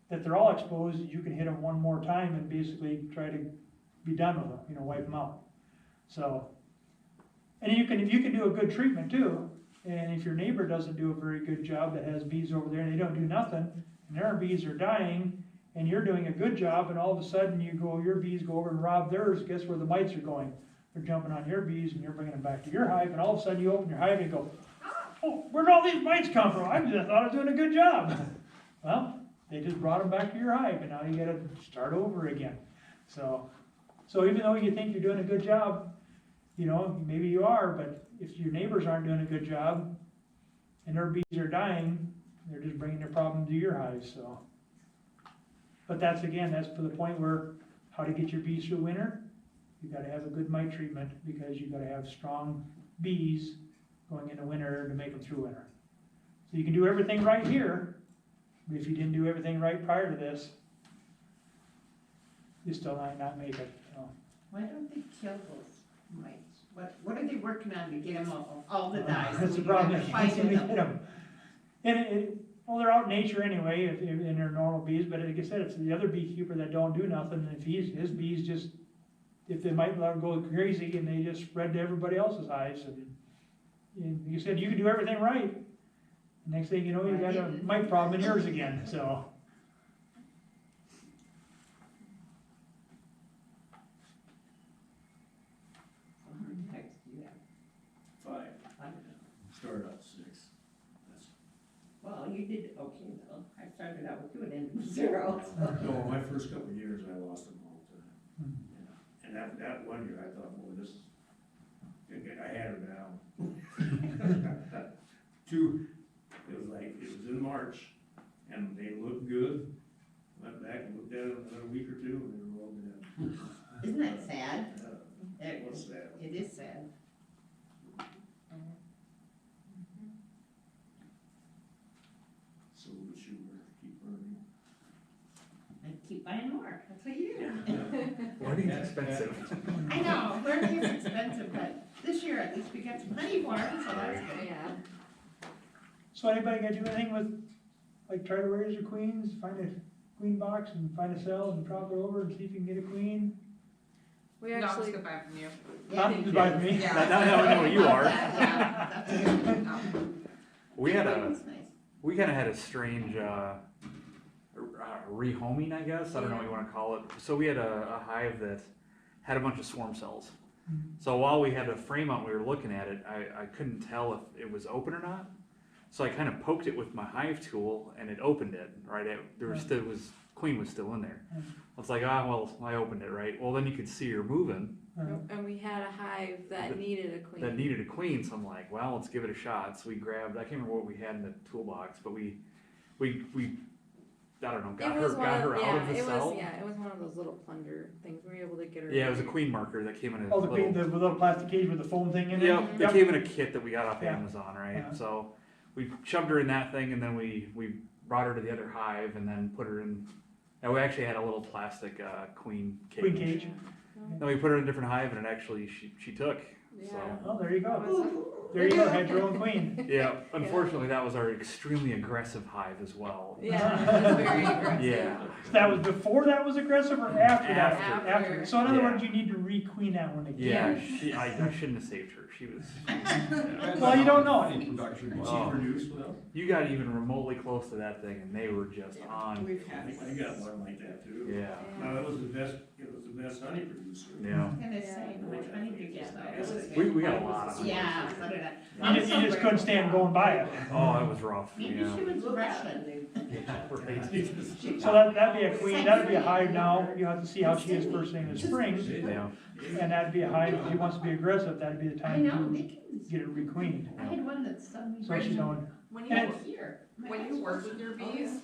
that they're all exposed, you can hit them one more time and basically try to be done with them, you know, wipe them out. So, and if you can do a good treatment too, and if your neighbor doesn't do a very good job that has bees over there and they don't do nothing, and their bees are dying, and you're doing a good job, and all of a sudden your bees go over and rob theirs, guess where the mites are going? They're jumping on your bees and you're bringing them back to your hive, and all of a sudden you open your hive and go, oh, where'd all these mites come from? I just thought I was doing a good job. Well, they just brought them back to your hive, and now you gotta start over again. So even though you think you're doing a good job, you know, maybe you are, but if your neighbors aren't doing a good job, and their bees are dying, they're just bringing their problem to your hives, so. But that's for the point where, how to get your bees through winter, you gotta have a good mite treatment, because you gotta have strong bees going into winter to make them through winter. So you can do everything right here, but if you didn't do everything right prior to this, you still might not make it, so. Why don't they kill those mites? What are they working on to get them all the dyes? That's the So you problem, have they to can't fight seem to them. get them. And well, they're out in nature anyway, in their normal bees, but like I said, it's the other beekeeper that don't do nothing, and if his bees just, if they might let them go crazy, and they just spread to everybody else's hives, and you said you can do everything right. Next thing you know, you got a mite problem in yours again, so. How many types do you have? 5. Started out 6. you did okay though. I started out with 2 and ended with 0. So. No, my first couple of years, I lost them all the time. Yeah. And that one year, I thought, boy, this, I had her down. It was in March, and they looked good. Went back and looked at them in a week or 2, and they were all dead. Isn't that sad? It was sad. It is sad. So the sugar, keep burning. And keep buying more. That's what you do. Learning's expensive. I know, learning is expensive, but this year at least we got some money for it, so that's good. Yeah. So anybody gonna do anything with, like, try to raise your queens, find a queen box and find a cell and drop it over and see if you can get a queen? We No, I'm just actually, gonna buy from you. Huh? Just buy from me? Yeah. Now we know who you are. Yeah, that's good. No. We had That's nice. we kind of had a strange rehoming, I guess. I don't know what you want to call it. So we had a hive that had a bunch of swarm cells. So while we had a frame out, we were looking at it. I couldn't tell if it was open or not. So I kind of poked it with my hive tool, and it opened it. Right, queen was still in there. I was like, well, I opened it, right? Well, then you could see her moving. and we had a hive that needed a queen. That needed a queen, so I'm like, well, let's give it a shot. So we grabbed, I can't remember what we had in the toolbox, but we I don't know, got her out of the cell. It was one of those little plunger things. We were able to get her. Yeah, it was a queen marker that came in a Oh, the little, queen, the little plastic cage with the foam thing in it? yep, they came in a kit that we got off Yeah. Amazon, right? Yeah. So we shoved her in that thing, and then we brought her to the other hive, and then put her in. And we actually had a little plastic queen cage. Queen cage? Then we put her in a different hive, and it actually she took. Yeah. So Oh, there you That go. was- There you go, had your own queen. yeah, unfortunately, that was our extremely aggressive hive as well. Yeah, it was very aggressive. Yeah. So that was before that was aggressive or after that? After. So in other Yeah. words, you need to re-queen that one Yeah, again. I shouldn't have saved her. She was. Well, you don't know. Honey production Did was- she produce with us? You got even remotely close to that thing, and they were just on. I got one like that too. Yeah, No, it was the best honey producer. yeah. I was gonna say, how much money did you get though? We got a lot of them. Yeah, so did I. You just couldn't stand going by it. Oh, it was rough. Maybe Yeah. she was Russian. So that'd be a queen, that'd be a hive now. You have to see how she is first thing in the spring. Yeah. And that'd be a hive, if she wants to be aggressive, that'd be the I time know, to they can, get it requeened. I had one that suddenly. So she don't, When And you, it's- Here. when you work with your bees,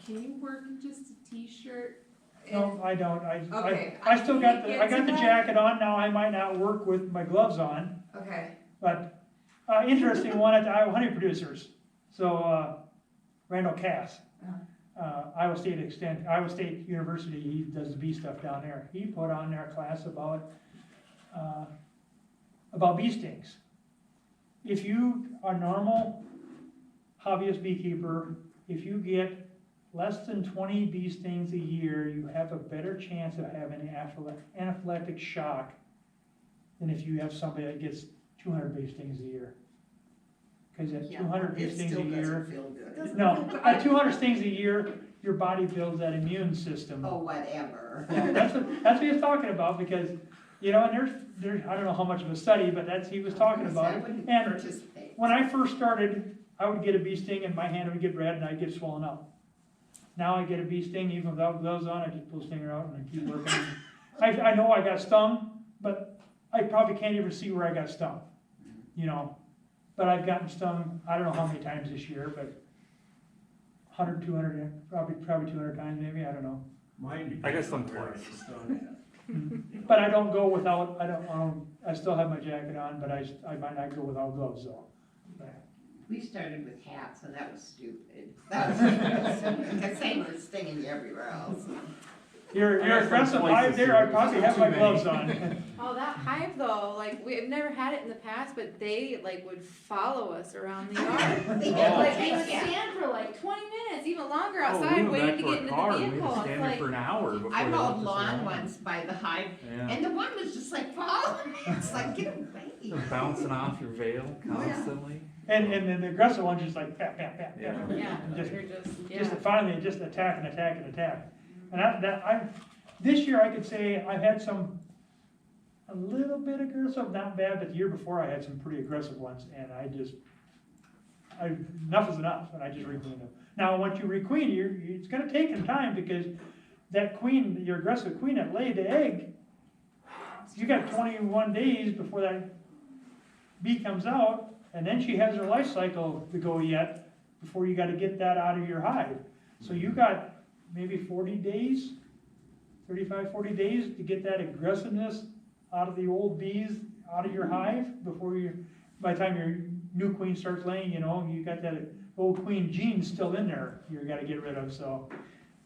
can you work in just a t-shirt? no, I don't. Okay, I still got I I got the get jacket on now. I might not work with my gloves on. Okay, But, interesting one at the Iowa Honey Producers. So, Randall Cass, Iowa State University, he does the bee stuff down there. He put on their class about bee stings. If you are normal hobbyist beekeeper, if you get less than 20 bee stings a year, you have a better chance of having anaphylactic shock than if you have somebody that gets 200 bee stings a year. Because at 200 bee stings a year, no, at 200 stings a year, your body builds that immune system. Oh, whatever. That's what he was talking about, because, and there's, I don't know how much of a study, but he was talking about I it. wouldn't And participate. when I first started, I would get a bee sting and my hand would get red and I'd get swollen up. Now I get a bee sting, even without gloves on, I just pull the stinger out and I keep working. I know I got stung, but I probably can't even see where I got stung, But I've gotten stung, I don't know how many times this year, but 100, 200, probably 200 times maybe, I don't know. Mine. I got stung depends on where twice. I was stung at. But I don't go without, I still have my jacket on, but I might not go without gloves though. We started with hats and that was stupid. That was, because they were stinging you everywhere else. You're I got aggressive, some places there, here. I probably have my Too many. gloves on. Oh, that hive though, like we've never had it in the past, but they would follow us around the yard. They did, Like we yeah. would stand for 20 minutes, even longer Oh, we outside went waiting back to to our get into car, the and we vehicle. had to It's stand there like, for an hour before I they mowed left us lawn alone. once by the hive, Yeah. and the one was just like following me. It's like, get away. They're bouncing off your veil constantly. And then the aggressive one's just like, pat, pat, pat, Yeah. pat. yeah, Just- they're just, yeah. Just finally, just attack and attack and attack. And this year I could say I've had a little bit aggressive, not bad, but the year before I had some pretty aggressive ones, and enough is enough, and I just requeen them. Now, once you requeen, it's gonna take some time, because that queen, your aggressive queen that laid the egg, you got 21 days before that bee comes out, and then she has her life cycle to go yet, before you gotta get that out of your hive. So you got maybe 40 days, 35, 40 days to get that aggressiveness out of the old bees, out of your hive, before by the time your new queen starts laying, you got that old queen gene still in there, you gotta get rid of, so.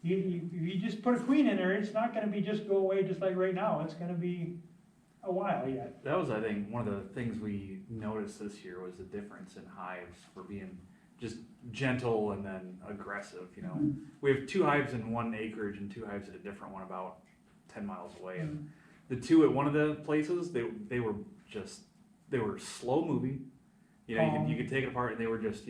You just put a queen in there, it's not gonna be just go away just like right now, it's gonna be a while yet. That was, I think, one of the things we noticed this year was the difference in hives for being just gentle and then aggressive, We have 2 hives in one acreage and 2 hives at a different one about 10 miles away. And the 2 at one of the places, they were slow moving. You could take it apart and they were just,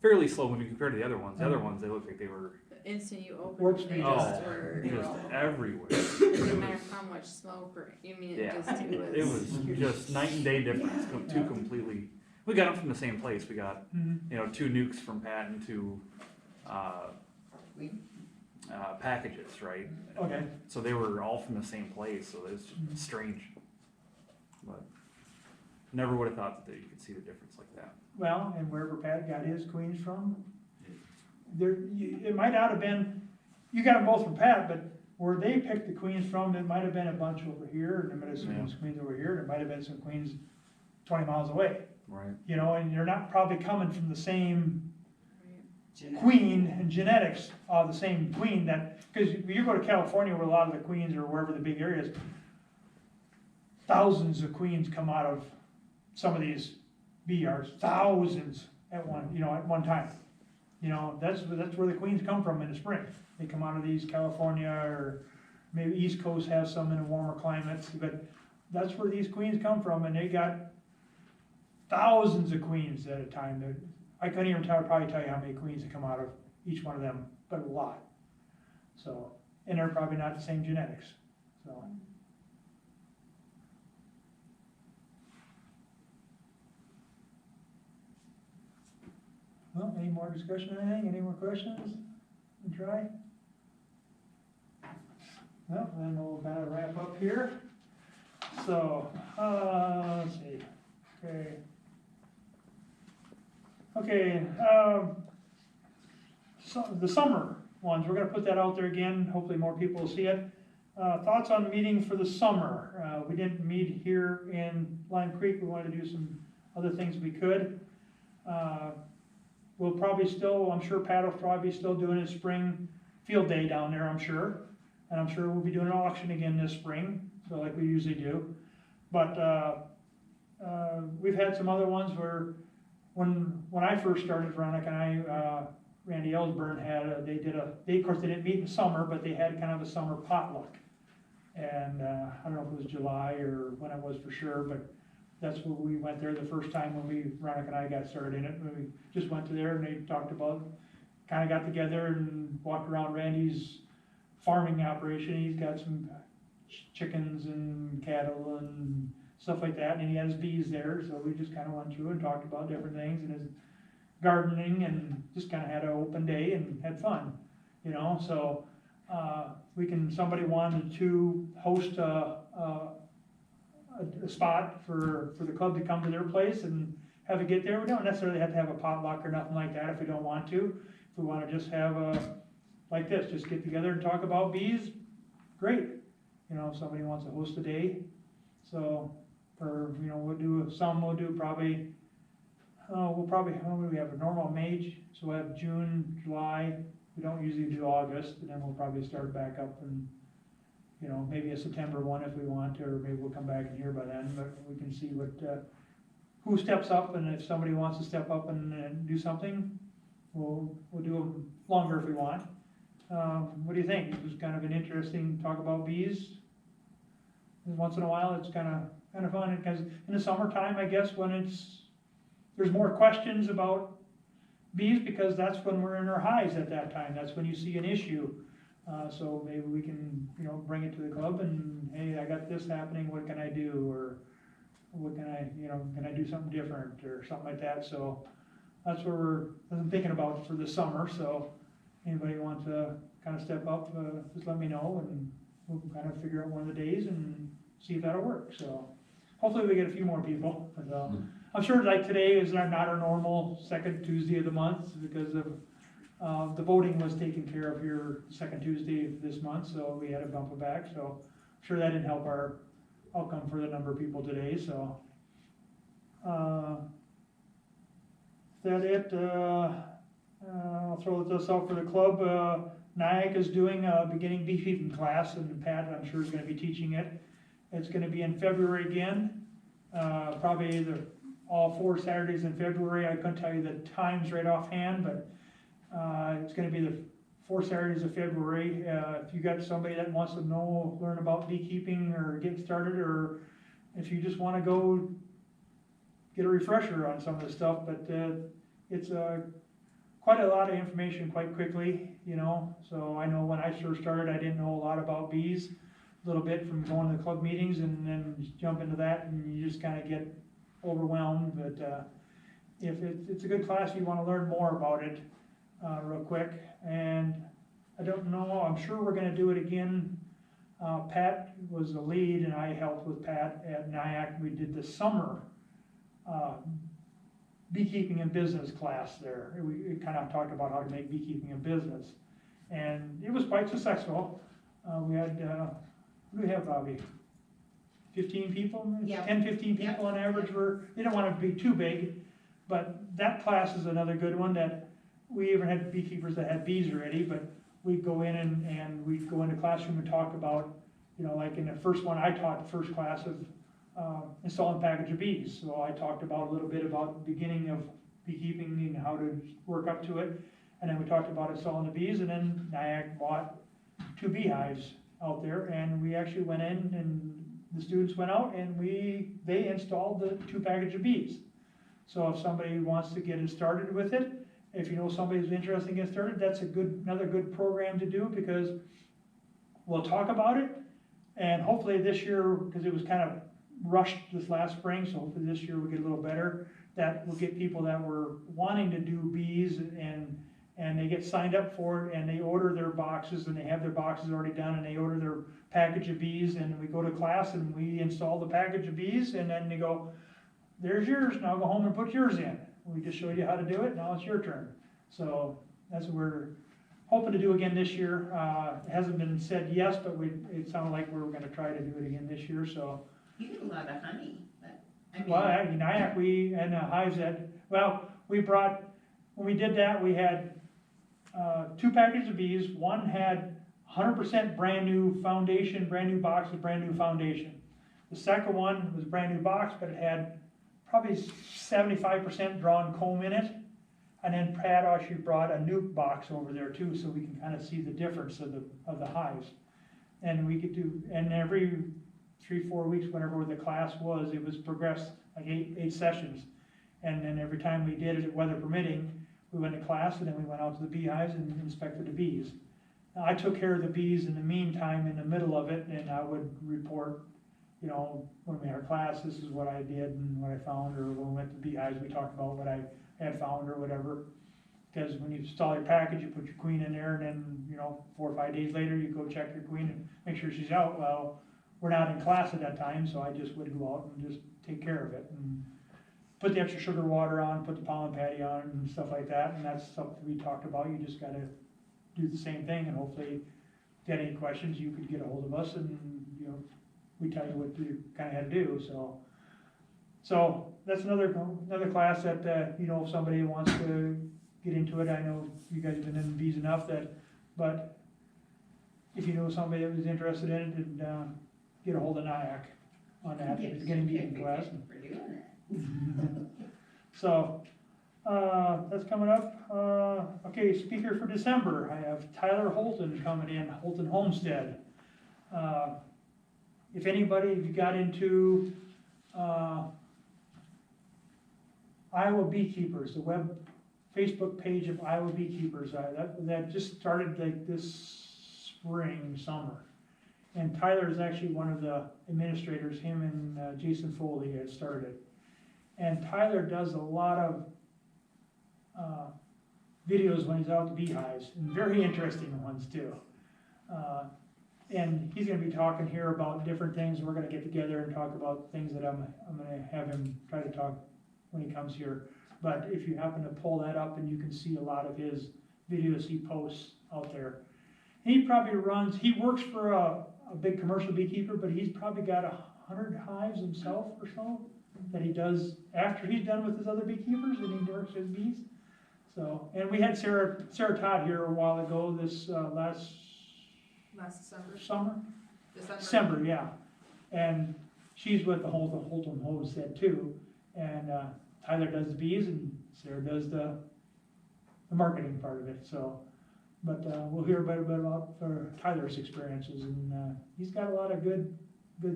fairly slow moving compared to the other ones. The other ones, they looked like they were The instant you open Warp it, speed. they just were, just everywhere. it didn't matter how much smoke or, It was just night and day difference, 2 completely. We got them from the same place. We got, 2 nukes from Pat and 2 packages, right? Okay. So they were all from the same place, so it's strange. But never would have thought that you could see the difference like that. Well, and wherever Pat got his queens from, it might not have been, you got them both from Pat, but where they picked the queens from, it might have been a bunch over here, and there might have been some queens over here, there might have been some queens 20 miles away. Right. And you're not probably coming from the same queen and genetics of the same queen because you go to California where a lot of the queens or wherever the big areas, thousands of queens come out of some of these bee yards, thousands at one time. That's where the queens come from in the spring. They come out of these California or maybe East Coast have some in a warmer climates, but that's where these queens come from, and they got thousands of queens at a time. I couldn't even probably tell you how many queens that come out of each one of them, but a lot. So, and they're probably not the same genetics. So. Well, any more discussion on anything? Any more questions? Try? Well, then we'll kind of wrap up here. So, let's see. Okay, so the summer ones, we're gonna put that out there again, hopefully more people will see it. Thoughts on meeting for the summer. We didn't meet here in Lime Creek, we wanted to do some other things we could. We'll probably still, I'm sure Pat will probably still doing his spring field day down there, I'm sure. And I'm sure we'll be doing an auction again this spring, so like we usually do. But we've had some other ones where when I first started, Veronica and I, Randy Ellsburn of course they didn't meet in summer, but they had kind of a summer potluck. And I don't know if it was July or when it was for sure, but that's where we went there the first time when Veronica and I got started in it. We just went to there and they talked about, kind of got together and walked around Randy's farming operation. He's got some chickens and cattle and stuff like that, and he has bees there, so we just kind of went through and talked about different things and his gardening and just kind of had an open day and had fun, so somebody wanted to host a spot for the club to come to their place and have it get there. We don't necessarily have to have a potluck or nothing like that if we don't want to. If we want to just have like this, just get together and talk about bees, great. If somebody wants to host a day, so, we'll do probably, how do we have a normal May, so we'll have June, July, we don't usually do August, and then we'll probably start back up and, maybe a September one if we want to, or maybe we'll come back in here by then, but we can see who steps up, and if somebody wants to step up and do something, we'll do them longer if we want. What do you think? It was kind of an interesting talk about bees. Once in a while, it's kind of fun, because in the summertime, I guess, when there's more questions about bees, because that's when we're in our hives at that time. That's when you see an issue. So maybe we can, bring it to the club and, hey, I got this happening, what can I do? Or what can I do something different or something like that. So that's what I'm thinking about for the summer, so anybody want to kind of step up, just let me know, and we'll kind of figure out one of the days and see if that'll work, so. Hopefully we get a few more people, but, I'm sure like today is not our normal second Tuesday of the month, because of, the voting was taken care of here second Tuesday of this month, so we had to bump it back, so I'm sure that didn't help our outcome for the number of people today, so. Is that it? I'll throw this out for the club. NIAC is doing a beginning beekeeping class, and Pat, I'm sure, is gonna be teaching it. It's gonna be in February again, probably all 4 Saturdays in February. I couldn't tell you the times right offhand, but it's gonna be the 4 Saturdays of February. If you got somebody that wants to learn about beekeeping or get started, or if you just wanna go get a refresher on some of the stuff, but it's quite a lot of information quite quickly, you know. So I know when I first started, I didn't know a lot about bees, a little bit from going to the club meetings, and then jump into that, and you just kind of get overwhelmed. But if it's a good class, if you want to learn more about it real quick. And I don't know, I'm sure we're going to do it again. Pat was the lead, and I helped with Pat at NIAC. We did the summer beekeeping and business class there. We kind of talked about how to make beekeeping a business, and it was quite successful. We had, what do we have, Bobby? 15 people? Yeah. 10, 15 people on average. They didn't want to be too big, but that class is another good one that we even had beekeepers that had bees already, but we'd go in and we'd go into classroom and talk about, you know, like in the first one I taught, the first class of installing package of bees. So I talked about a little bit about the beginning of beekeeping and how to work up to it. And then we talked about installing the bees, and then NIAC bought 2 beehives out there, and we actually went in, and the students went out and they installed the 2 package of bees. So if somebody wants to get it started with it, if you know somebody who's interested in getting started, that's another good program to do, because we'll talk about it, and hopefully this year, because it was kind of rushed this last spring, so hopefully this year we'll get a little better, that we'll get people that were wanting to do bees, and they get signed up for it, and they order their boxes, and they have their boxes already done, and they order their package of bees, and we go to class and we install the package of bees, and then they go, there's yours, now go home and put yours in. We just showed you how to do it, now it's your turn. So that's what we're hoping to do again this year. It hasn't been said yes, but it sounded like we were gonna try to do it again this year, so. You get a lot of honey, but, I mean. Well, in NIAC, and hives we brought, when we did that, we had 2 packages of bees. One had 100% brand new foundation, brand new box with brand new foundation. The second one was brand new box, but it had probably 75% drawn comb in it. And then Pat actually brought a new box over there too, so we can kind of see the difference of the hives. And we could do, and every 3-4 weeks, whenever the class was, it was progressed like 8 sessions. And then every time we did it, weather permitting, we went to class, and then we went out to the beehives and inspected the bees. Now, I took care of the bees in the meantime, in the middle of it, and I would report, you know, when we had our class, this is what I did and what I found, or when we went to the beehives, we talked about what I had found or whatever. Because when you install your package, you put your queen in there, and then, you know, 4 or 5 days later, you go check your queen and make sure she's out. Well, we're not in class at that time, so I just would go out and just take care of it. And put the extra sugar water on, put the pollen patty on, and stuff like that, and that's something we talked about. You just gotta do the same thing, and hopefully, if you had any questions, you could get a hold of us, and, you know, we tell you what you kinda had to do, so that's another class that, you know, if somebody wants to get into it, I know you guys have been in bees enough but if you know somebody that was interested in it, and, get a hold of NIAC on that, Get at the beginning beekeeping class. For doing that. So, that's coming up. Okay, speaker for December, I have Tyler Holton coming in, Holton Homestead. If you got into, Iowa Beekeepers, the web Facebook page of Iowa Beekeepers, that just started like this summer. And Tyler is actually one of the administrators, him and Jason Foley had started. And Tyler does a lot of videos when he's out at the beehives, and very interesting ones too. And he's gonna be talking here about different things. We're gonna get together and talk about things that I'm gonna have him try to talk when he comes here. But if you happen to pull that up, and you can see a lot of his videos he posts out there. He probably he works for a big commercial beekeeper, but he's probably got 100 hives himself or so that he does after he's done with his other beekeepers, and he works his bees. So, and we had Sarah Todd here a while ago, this last Last summer? December. December, yeah. And she's with the Holton Homestead too. And Tyler does the bees, and Sarah does the marketing part of it, so. But we'll hear a bit about Tyler's experiences, and he's got a lot of good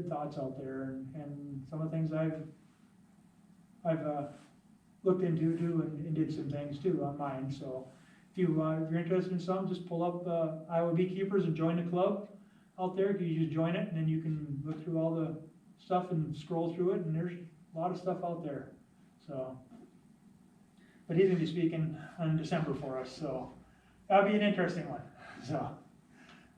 thoughts out there, and some of the things I've looked into too, and did some things too on mine. So if you're interested in some, just pull up Iowa Beekeepers and join the club out there. You just join it, and then you can look through all the stuff and scroll through it, and there's a lot of stuff out there. So, but he's gonna be speaking in December for us, so that'll be an interesting one. So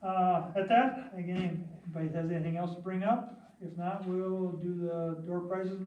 at that, again, anybody has anything else to bring up? If not, we'll do the door prizes.